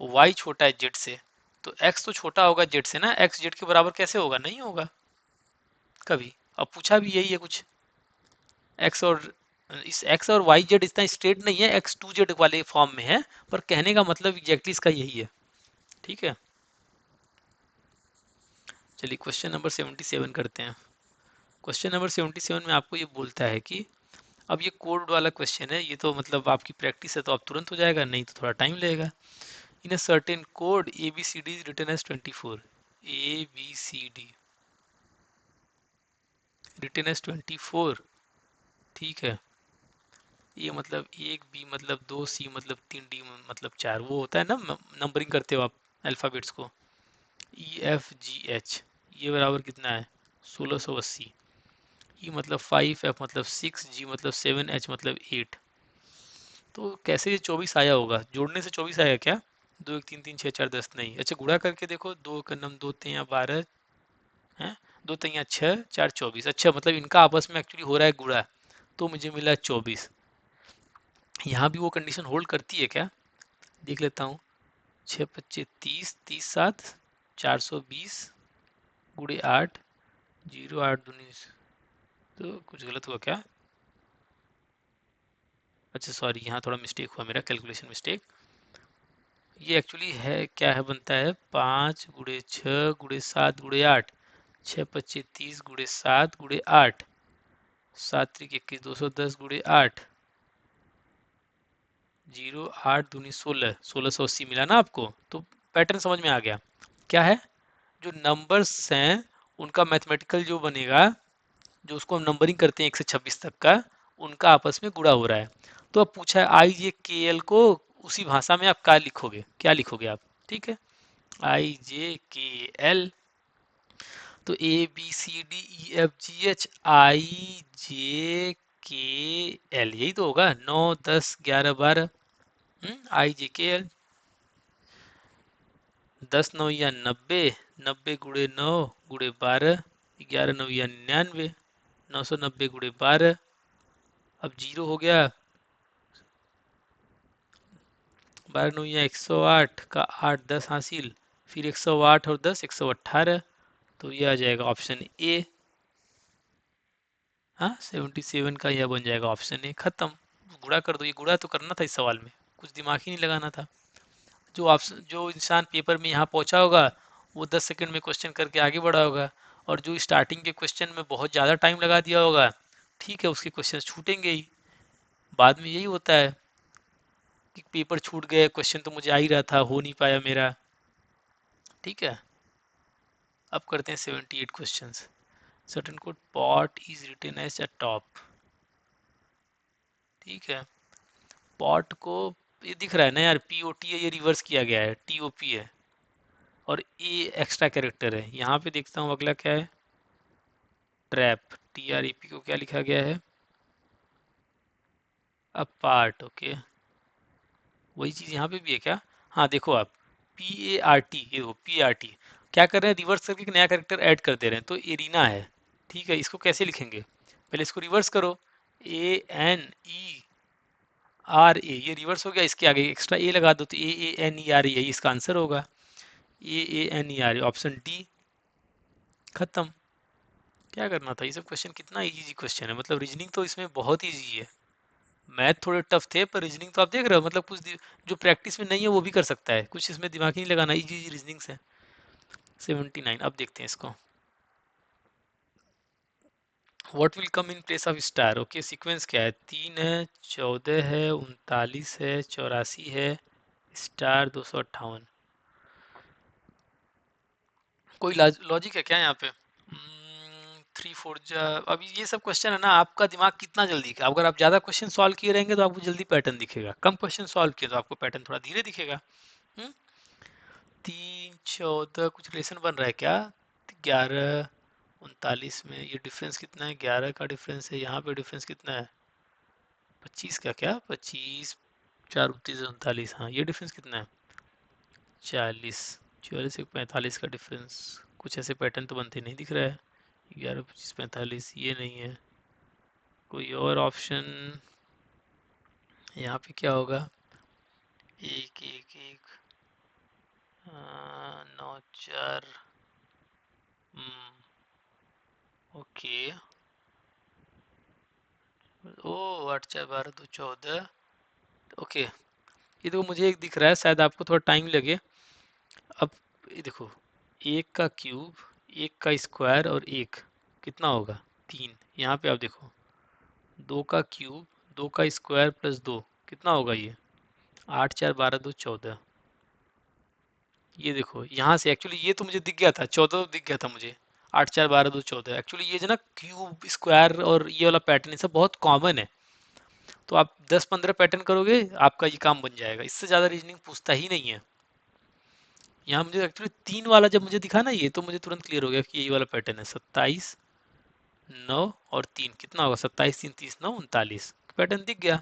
y छोटा है z से, तो x तो छोटा होगा z से ना, x z के बराबर कैसे होगा, नहीं होगा कभी। अब पूछा भी यही है कुछ, एक्स और इस एक्स और वाई जेड इतना स्ट्रेट नहीं है, एक्स टू जेड वाले फॉर्म में है, पर कहने का मतलब एग्जैक्टली इसका यही है। ठीक है, चलिए क्वेश्चन नंबर 77 करते हैं। क्वेश्चन नंबर 77 में आपको ये बोलता है कि, अब ये कोड वाला क्वेश्चन है, ये तो मतलब आपकी प्रैक्टिस है तो आप तुरंत हो जाएगा, नहीं तो थोड़ा टाइम लगेगा। In a certain code A B C D is written as 24, A B C D written as 24। ठीक है, ए मतलब एक, बी मतलब दो, सी मतलब तीन, डी मतलब चार, वो होता है ना नंबरिंग करते हो आप अल्फ़ाबेट्स को, ई एफ जी एच, ये बराबर कितना है 1680। ई मतलब 5, एफ मतलब 6, जी मतलब 7, एच मतलब 8। तो कैसे ये 24 आया होगा, जोड़ने से 24 आया क्या? दो एक तीन तीन छः चार 10 नहीं, अच्छा गुणा करके देखो, दो का नम दो तिया 12 है, दो तिया 6 चार 24, अच्छा मतलब इनका आपस में एक्चुअली हो रहा है गुणा, तो मुझे मिला 24। यहाँ भी वो कंडीशन होल्ड करती है क्या, देख लेता हूँ। 6 25 30, 30 7 420 गुड़े 8, 0 8 19, तो कुछ गलत हुआ क्या? अच्छा सॉरी, यहाँ थोड़ा मिस्टेक हुआ मेरा, कैलकुलेशन मिस्टेक। ये एक्चुअली है क्या है, बनता है 5 गुड़े 6 गुड़े 7 गुड़े 8, 6 25 30 गुड़े 7 गुड़े 8, 7 3 21 210 गुड़े 8, 0 8 दूनी 16, 1680 मिला ना आपको, तो पैटर्न समझ में आ गया। क्या है, जो नंबर्स हैं उनका मैथमेटिकल जो बनेगा, जो उसको हम नंबरिंग करते हैं 1 से 26 तक का, उनका आपस में गुणा हो रहा है। तो अब पूछा है आई जे के एल को उसी भाषा में आप क्या लिखोगे, क्या लिखोगे आप? ठीक है, आई जे के एल, तो A B C D E F G H I J K L, यही तो होगा, 9 10 11 12। आई जे के एल, 10 9 या 90, 90 गुड़े 9 गुड़े 12, 11 9 या 99, 990 गुड़े 12। अब जीरो हो गया, 12 9 या 108 का 8 10 हासिल, फिर 108 और 10 118, तो ये आ जाएगा ऑप्शन ए। हाँ, 77 का यह बन जाएगा ऑप्शन ए, खत्म। गुणा कर दो, ये गुणा तो करना था इस सवाल में, कुछ दिमाग ही नहीं लगाना था। जो ऑप्शन, जो इंसान पेपर में यहाँ पहुंचा होगा वो 10 सेकंड में क्वेश्चन करके आगे बढ़ा होगा, और जो स्टार्टिंग के क्वेश्चन में बहुत ज़्यादा टाइम लगा दिया होगा, ठीक है, उसके क्वेश्चन छूटेंगे ही। बाद में यही होता है कि पेपर छूट गए, क्वेश्चन तो मुझे आ ही रहा था, हो नहीं पाया मेरा। ठीक है, अब करते हैं 78 question. Certain code pot is written as a top. ठीक है, पॉट को, ये दिख रहा है ना यार, पी ओ टी है, ये रिवर्स किया गया है, टी ओ पी है, और ए एक्स्ट्रा कैरेक्टर है। यहाँ पे देखता हूँ अगला क्या है, trap, T R E P को क्या लिखा गया है, अपार्ट। ओके, वही चीज़ यहाँ पे भी है क्या? हाँ देखो आप, पी ए आर टी, ये हो पी आर टी, क्या कर रहे हैं, रिवर्स करके एक नया कैरेक्टर ऐड कर दे रहे हैं, तो एरिना है। ठीक है, इसको कैसे लिखेंगे, पहले इसको रिवर्स करो, ए एन ई आर ए, ये रिवर्स हो गया, इसके आगे एक्स्ट्रा ए लगा दो तो ए ए एन ई आर, यही इसका आंसर होगा, A A N E R, option D. खत्म। क्या करना था, ये सब क्वेश्चन कितना इजी क्वेश्चन है, मतलब रीजनिंग तो इसमें बहुत इजी है। मैथ थोड़े टफ थे पर रीजनिंग तो आप देख रहे हो, मतलब कुछ जो प्रैक्टिस में नहीं है वो भी कर सकता है, कुछ इसमें दिमाग ही नहीं लगाना, इजी इजी रीजनिंग से। 79, अब देखते हैं इसको। What will come in place of star, okay sequence क्या है, 3 है, 14 है, 39 है, 84 है, स्टार 258। कोई लॉजिक है क्या यहाँ पे? 3 4 जा, अभी ये सब क्वेश्चन है ना, आपका दिमाग कितना जल्दी का, अगर आप ज्यादा क्वेश्चन सॉल्व किए रहेंगे तो आपको जल्दी पैटर्न दिखेगा, कम क्वेश्चन सॉल्व किए तो आपको पैटर्न थोड़ा धीरे दिखेगा। 3 14 कुछ रिलेशन बन रहा है क्या? 11 39 में ये डिफरेंस कितना है, 11 का डिफरेंस है, यहाँ पे डिफरेंस कितना है, 25 का, क्या 25, 4 39 हाँ, ये डिफरेंस कितना है, 40, 44 से 45 का डिफरेंस, कुछ ऐसे पैटर्न तो बनते नहीं दिख रहा है, 11 25 45, ये नहीं है, कोई और ऑप्शन यहाँ पे क्या होगा, 1 1 1, 9 4, ओके, ओ 8 4 12 2 14, ओके, ये तो मुझे एक दिख रहा है, शायद आपको थोड़ा टाइम लगे। अब ये देखो, 1 का क्यूब, 1 का स्क्वायर और 1 कितना होगा, 3, यहाँ पे आप देखो, 2 का क्यूब, 2 का स्क्वायर प्लस 2 कितना होगा ये, 8 4 12 2 14, ये देखो यहाँ से एक्चुअली ये तो मुझे दिख गया था, 14 दिख गया था मुझे, 8 4 12 2 14, एक्चुअली ये जो ना क्यूब स्क्वायर और ये वाला पैटर्न, ये सब बहुत कॉमन है, तो आप 10 15 पैटर्न करोगे आपका ये काम बन जाएगा, इससे ज़्यादा रीजनिंग पूछता ही नहीं है। यहाँ मुझे एक्चुअली 3 वाला जब मुझे दिखा ना, ये तो मुझे तुरंत क्लियर हो गया कि यही वाला पैटर्न है, 27 9 और 3 कितना होगा, 27 3 30 9 39, पैटर्न दिख गया।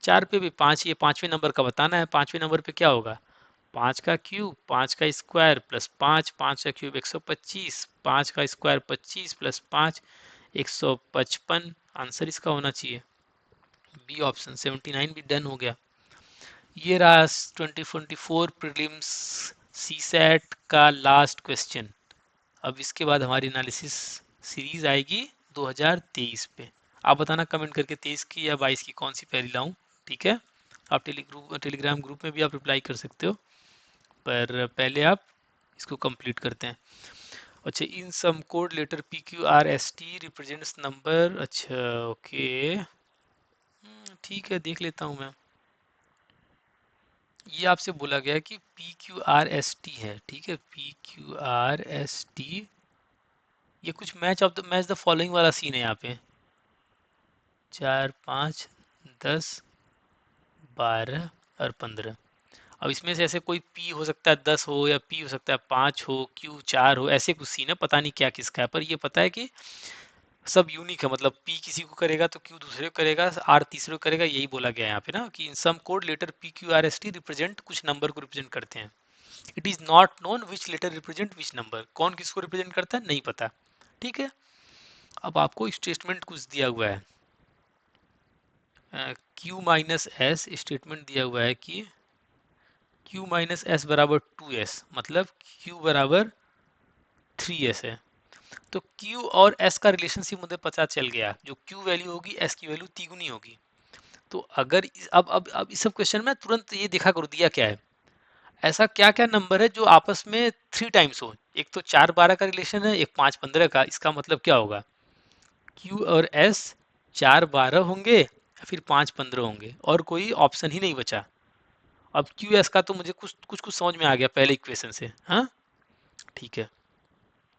4 पे भी 5, ये पांचवें नंबर का बताना है, पांचवें नंबर पे क्या होगा, 5 का क्यूब, 5 का स्क्वायर प्लस 5, 5 का क्यूब 125, 5 का स्क्वायर 25 प्लस 5 155, आंसर इसका होना चाहिए बी ऑप्शन। 79 भी डन हो गया। ये रहा 2024 प्रीलिम्स सी सेट का लास्ट क्वेश्चन। अब इसके बाद हमारी एनालिसिस सीरीज आएगी 2023 पे। आप बताना कमेंट करके 23 की या 22 की कौन सी पहली लाऊं, ठीक है? आप टेलीग्राम ग्रुप में भी आप रिप्लाई कर सकते हो, पर पहले आप इसको कंप्लीट करते हैं। अच्छा, in some code letter P Q R S T represents number, अच्छा ओके, ठीक है देख लेता हूँ मैं। ये आपसे बोला गया कि P Q R S T है, ठीक है, P Q R S T, ये कुछ मैच द फॉलोइंग वाला सीन है यहाँ पे, 4 5 10 12 और 15। अब इसमें से ऐसे कोई पी हो सकता है 10 हो, या पी हो सकता है 5 हो, क्यू 4 हो, ऐसे कुछ सीन है, पता नहीं क्या किसका है, पर ये पता है कि सब यूनिक है, मतलब पी किसी को करेगा तो क्यू दूसरे को करेगा, आर तीसरे को करेगा, यही बोला गया है यहाँ पे ना, कि in some code letter P Q R S T represent कुछ नंबर को रिप्रेजेंट करते हैं। It is not known which letter represent which number, कौन किसको रिप्रेजेंट करता है नहीं पता, ठीक है। अब आपको स्टेटमेंट कुछ दिया हुआ है, क्यू माइनस एस, स्टेटमेंट दिया हुआ है कि क्यू माइनस एस बराबर 2s, मतलब क्यू बराबर 3s है। तो क्यू और एस का रिलेशनशिप मुझे पता चल गया, जो क्यू वैल्यू होगी एस की वैल्यू तिगुनी होगी। तो अगर अब इस सब क्वेश्चन में तुरंत ये देखा करो दिया क्या है, ऐसा क्या क्या नंबर है जो आपस में 3 टाइम्स हो, एक तो 4 12 का रिलेशन है, एक 5 15 का, इसका मतलब क्या होगा, क्यू और एस 4 12 होंगे या फिर 5 15 होंगे, और कोई ऑप्शन ही नहीं बचा। अब क्यू एस का तो मुझे कुछ कुछ कुछ समझ में आ गया पहले इक्वेशन से, हाँ ठीक है।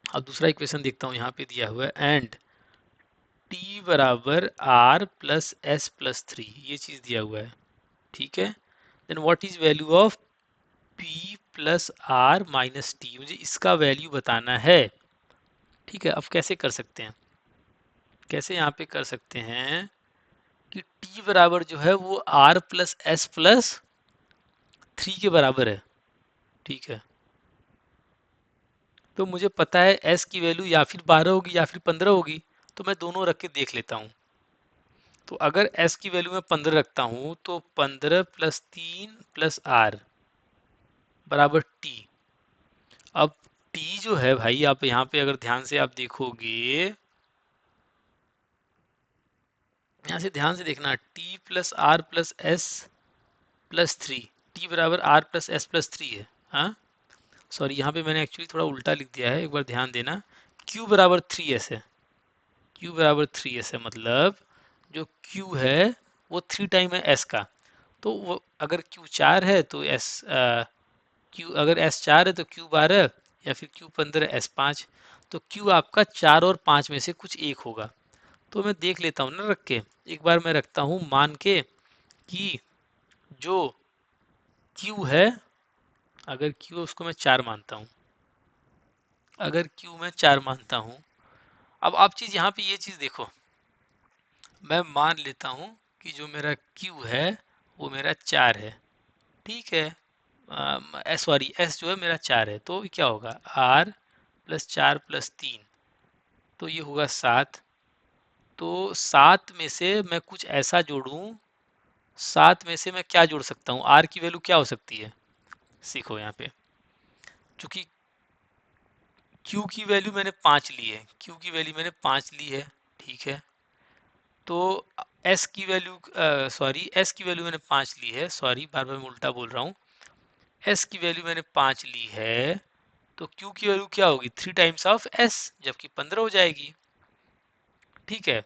अब दूसरा इक्वेशन देखता हूँ, यहाँ पे दिया हुआ है एंड टी बराबर आर प्लस एस प्लस 3, ये चीज दिया हुआ है, ठीक है। Then what is value of P plus R minus T, मुझे इसका वैल्यू बताना है, ठीक है। अब कैसे कर सकते हैं, कैसे यहाँ पे कर सकते हैं कि टी बराबर जो है वो आर प्लस एस प्लस 3 के बराबर है, ठीक है। तो मुझे पता है एस की वैल्यू या फिर 12 होगी या फिर 15 होगी, तो मैं दोनों रख के देख लेता हूँ। तो अगर s की वैल्यू मैं 15 रखता हूं तो 15 प्लस 3 प्लस r बराबर t। अब t जो है भाई, आप यहाँ पे अगर ध्यान से आप देखोगे, यहाँ से ध्यान से देखना, t plus r plus s plus 3, t बराबर r प्लस s प्लस 3 है। हाँ, सॉरी यहाँ पे मैंने एक्चुअली थोड़ा उल्टा लिख दिया है, एक बार ध्यान देना। q बराबर 3s है, q बराबर 3s है, मतलब जो q है वो 3 टाइम है s का। तो वो अगर q 4 है तो s q, अगर s 4 है तो q 12, या फिर q 15 s 5। तो q आपका 4 और 5 में से कुछ एक होगा। तो मैं देख लेता हूँ ना रख के, एक बार मैं रखता हूँ मान के कि जो q है, अगर q उसको मैं 4 मानता हूँ, अगर q मैं 4 मानता हूँ, अब आप चीज यहाँ पे ये चीज देखो, मैं मान लेता हूँ कि जो मेरा q है वो मेरा 4 है, ठीक है। सॉरी, s जो है मेरा 4 है, तो क्या होगा, r प्लस 4 प्लस 3, तो ये होगा 7। तो 7 में से मैं कुछ ऐसा जोड़ूं, 7 में से मैं क्या जोड़ सकता हूँ, r की वैल्यू क्या हो सकती है, सीखो यहाँ पे। चूंकि q की वैल्यू मैंने 5 ली है, q की वैल्यू मैंने 5 ली है, ठीक है। तो s की वैल्यू, सॉरी s की वैल्यू मैंने 5 ली है, सॉरी बार बार मैं उल्टा बोल रहा हूँ, s की वैल्यू मैंने 5 ली है, तो q की वैल्यू क्या होगी, 3 टाइम्स ऑफ s, जबकि 15 हो जाएगी, ठीक है।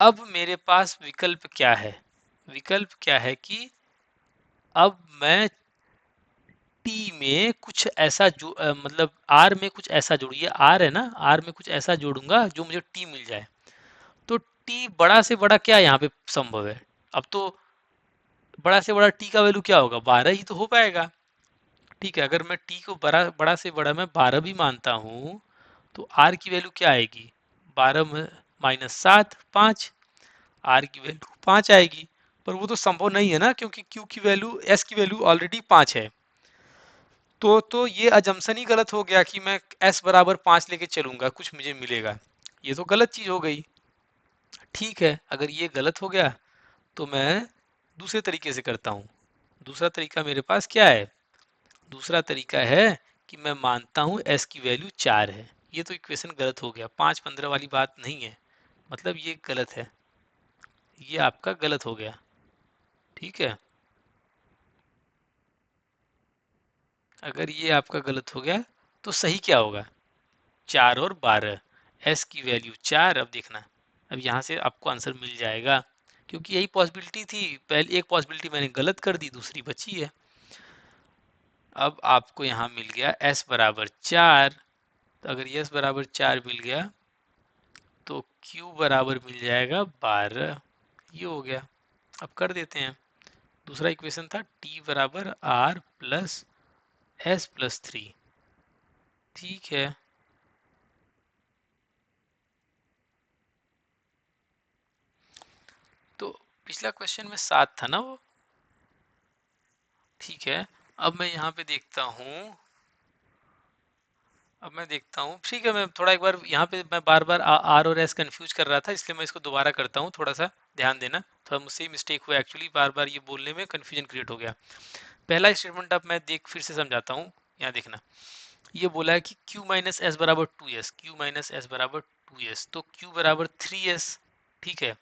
अब मेरे पास विकल्प क्या है, विकल्प क्या है कि अब मैं t में कुछ ऐसा जो मतलब r में कुछ ऐसा जोड़िए, r है ना, r में कुछ ऐसा जोड़ूंगा जो मुझे t मिल जाए। तो t बड़ा से बड़ा क्या यहाँ पे संभव है, अब तो बड़ा से बड़ा t का वैल्यू क्या होगा, 12 ही तो हो पाएगा, ठीक है। अगर मैं t को बड़ा बड़ा से बड़ा मैं 12 भी मानता हूँ, तो r की वैल्यू क्या आएगी, 12 माइनस 7 5, r की वैल्यू 5 आएगी। पर वो तो संभव नहीं है ना, क्योंकि q की वैल्यू, s की वैल्यू ऑलरेडी 5 है। तो ये अजम्पशन ही गलत हो गया कि मैं s बराबर 5 लेके चलूंगा कुछ मुझे मिलेगा, ये तो गलत चीज हो गई। ठीक है, अगर ये गलत हो गया तो मैं दूसरे तरीके से करता हूँ। दूसरा तरीका मेरे पास क्या है, दूसरा तरीका है कि मैं मानता हूँ s की वैल्यू 4 है। ये तो इक्वेशन गलत हो गया, 5-15 वाली बात नहीं है, मतलब ये गलत है, ये आपका गलत हो गया, ठीक है। अगर ये आपका गलत हो गया तो सही क्या होगा, 4 और 12, s की वैल्यू 4। अब देखना, अब यहाँ से आपको आंसर मिल जाएगा, क्योंकि यही पॉसिबिलिटी थी, पहले एक पॉसिबिलिटी मैंने गलत कर दी, दूसरी बची है। अब आपको यहाँ मिल गया s बराबर 4, तो अगर s बराबर 4 मिल गया तो q बराबर मिल जाएगा 12, ये हो गया। अब कर देते हैं, दूसरा इक्वेशन था t बराबर r प्लस s प्लस 3, ठीक है। तो पिछला क्वेश्चन में 7 था ना वो, ठीक है। अब मैं यहाँ पे देखता हूँ, अब मैं देखता हूँ, ठीक है, मैं थोड़ा एक बार यहाँ पे मैं बार बार आर और एस कंफ्यूज कर रहा था, इसलिए मैं इसको दोबारा करता हूँ, थोड़ा सा ध्यान देना, थोड़ा मुझसे ही मिस्टेक हुआ एक्चुअली, बार बार ये बोलने में कंफ्यूजन क्रिएट हो गया। पहला स्टेटमेंट अब मैं देख फिर से समझाता हूँ, यहाँ देखना, ये बोला है कि q माइनस एस बराबर 2s, q माइनस एस बराबर 2s, तो q बराबर 3s, ठीक है।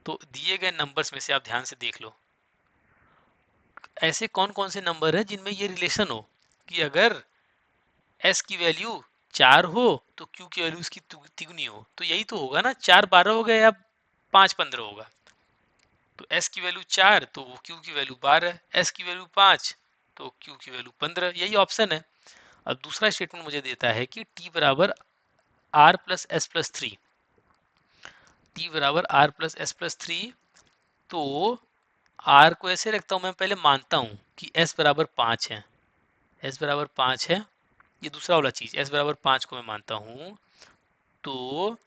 तो दिए गए नंबर्स में से आप ध्यान से देख लो, ऐसे कौन कौन से नंबर है जिनमें ये रिलेशन हो कि अगर s की वैल्यू 4 हो तो q की वैल्यू उसकी तिगुनी हो, तो यही तो होगा ना, 4 12 हो गया या 5 15 होगा। तो s की वैल्यू 4 तो वो q की वैल्यू 12, s की वैल्यू 5 तो q की वैल्यू 15, यही ऑप्शन है। अब दूसरा स्टेटमेंट मुझे देता है कि t बराबर r plus S plus 3, t बराबर r प्लस एस प्लस 3, तो r को ऐसे रखता हूं, मैं पहले मानता हूं कि s बराबर 5 है, s बराबर 5 है, ये दूसरा वाला चीज, s बराबर 5 को मैं मानता हूं। तो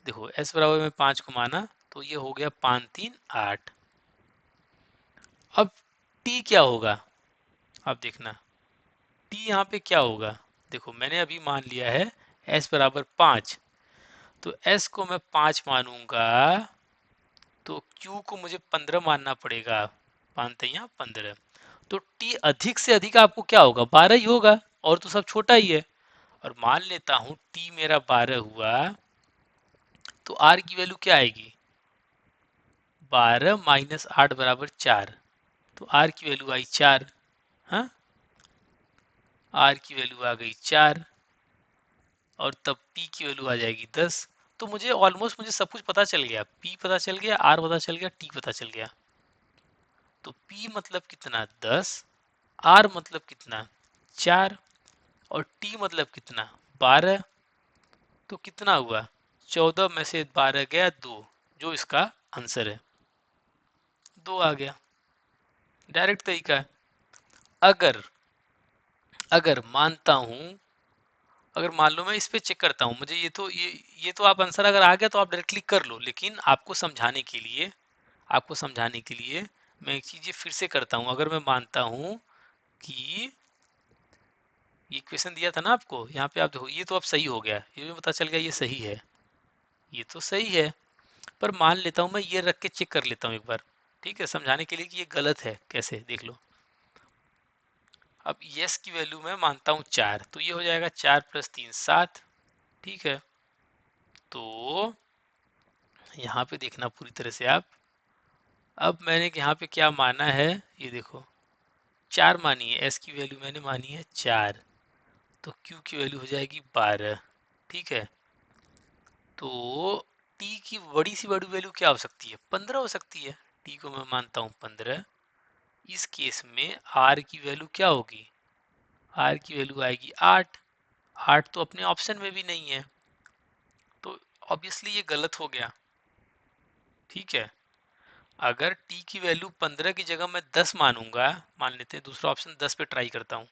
देखो s बराबर में 5 को माना, तो ये हो गया 5 3 8। अब t क्या होगा, अब देखना t यहाँ पे क्या होगा, देखो मैंने अभी मान लिया है s बराबर 5, तो s को मैं 5 मानूंगा, तो Q को मुझे 15 मानना पड़ेगा, 5 या 15। तो T अधिक से अधिक आपको क्या होगा, 12 ही होगा, और तो सब छोटा ही है। और मान लेता हूं T मेरा 12 हुआ, तो R की वैल्यू क्या आएगी, 12 माइनस 8 बराबर 4। तो R की वैल्यू आई 4। हाँ, R की वैल्यू आ गई 4, और तब P की वैल्यू आ जाएगी 10। तो मुझे ऑलमोस्ट मुझे सब कुछ पता चल गया, P पता चल गया, R पता चल गया, T पता चल गया। तो P मतलब कितना, 10, R मतलब कितना, 4, और T मतलब कितना, 12। तो कितना हुआ, 14 में से 12 गया 2, जो इसका आंसर है 2 आ गया। डायरेक्ट तरीका है। अगर अगर मानता हूं, अगर मान लो मैं इस पे चेक करता हूं, मुझे ये तो आप आंसर अगर आ गया तो आप डायरेक्टली कर लो, लेकिन आपको समझाने के लिए मैं एक चीज ये फिर से करता हूं। अगर मैं मानता हूं कि ये क्वेश्चन दिया था ना आपको, यहाँ पे आप देखो, ये तो अब सही हो गया, ये भी पता चल गया ये सही है, ये तो सही है। पर मान लेता हूं मैं ये रख के चेक कर लेता हूं एक बार, ठीक है, समझाने के लिए कि ये गलत है कैसे, देख लो। अब यस की वैल्यू मैं मानता हूं 4, तो ये हो जाएगा 4 + 3 7, ठीक है। तो यहाँ पे देखना पूरी तरह से आप, अब मैंने यहाँ पे क्या माना है, ये देखो 4 मानी है, एस की वैल्यू मैंने मानी है 4, तो क्यू की वैल्यू हो जाएगी 12, ठीक है। तो टी की बड़ी सी बड़ी वैल्यू क्या हो सकती है, 15 हो सकती है, टी को मैं मानता हूँ 15। इस केस में आर की वैल्यू क्या होगी, आर की वैल्यू आएगी 8, 8 तो अपने ऑप्शन में भी नहीं है, तो ऑब्वियसली ये गलत हो गया, ठीक है। अगर t की वैल्यू 15 की जगह मैं 10 मानूंगा, मान लेते हैं दूसरा ऑप्शन 10 पे ट्राई करता हूँ,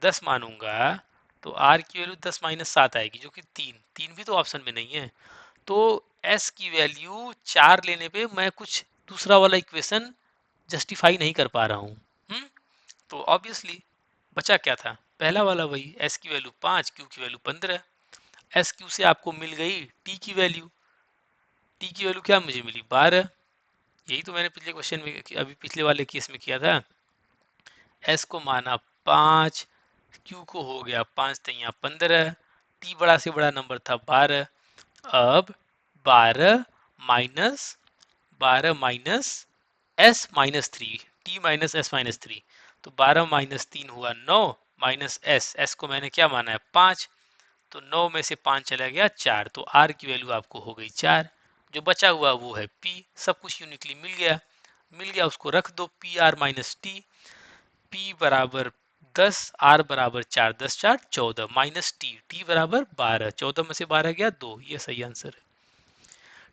10 मानूंगा, तो r की वैल्यू 10 - 7 आएगी, जो कि 3, 3 भी तो ऑप्शन में नहीं है। तो s की वैल्यू 4 लेने पे मैं कुछ दूसरा वाला इक्वेशन जस्टिफाई नहीं कर पा रहा हूँ। तो ऑब्वियसली बचा क्या था, पहला वाला वही, s की वैल्यू 5, q की वैल्यू 15। एस क्यू से आपको मिल गई टी की वैल्यू, टी की वैल्यू क्या मुझे मिली, 12। यही तो मैंने पिछले क्वेश्चन में, अभी पिछले वाले केस में किया था। एस को माना 5, क्यू को हो गया 5 तिया 15, टी बड़ा से बड़ा नंबर था 12। अब 12 minus 12 minus S minus 3, T minus S minus 3, तो 12 - 3 हुआ 9, माइनस एस, एस को मैंने क्या माना है 5, तो 9 में से 5 चला गया 4, तो आर की वैल्यू आपको हो गई 4। जो बचा हुआ वो है पी, सब कुछ यूनिकली मिल गया, उसको रख दो, P R minus T, P बराबर 10, आर बराबर 4, 10 4 14, माइनस टी, टी बराबर 12, 14 में से 12 गया 2, ये सही आंसर है।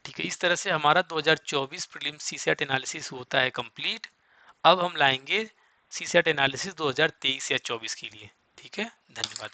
ठीक है, इस तरह से हमारा 2024 प्रीलिम सीसेट एनालिसिस होता है कंप्लीट। अब हम लाएंगे सीसेट एनालिसिस 2023 या 24 के लिए। ठीक है, धन्यवाद।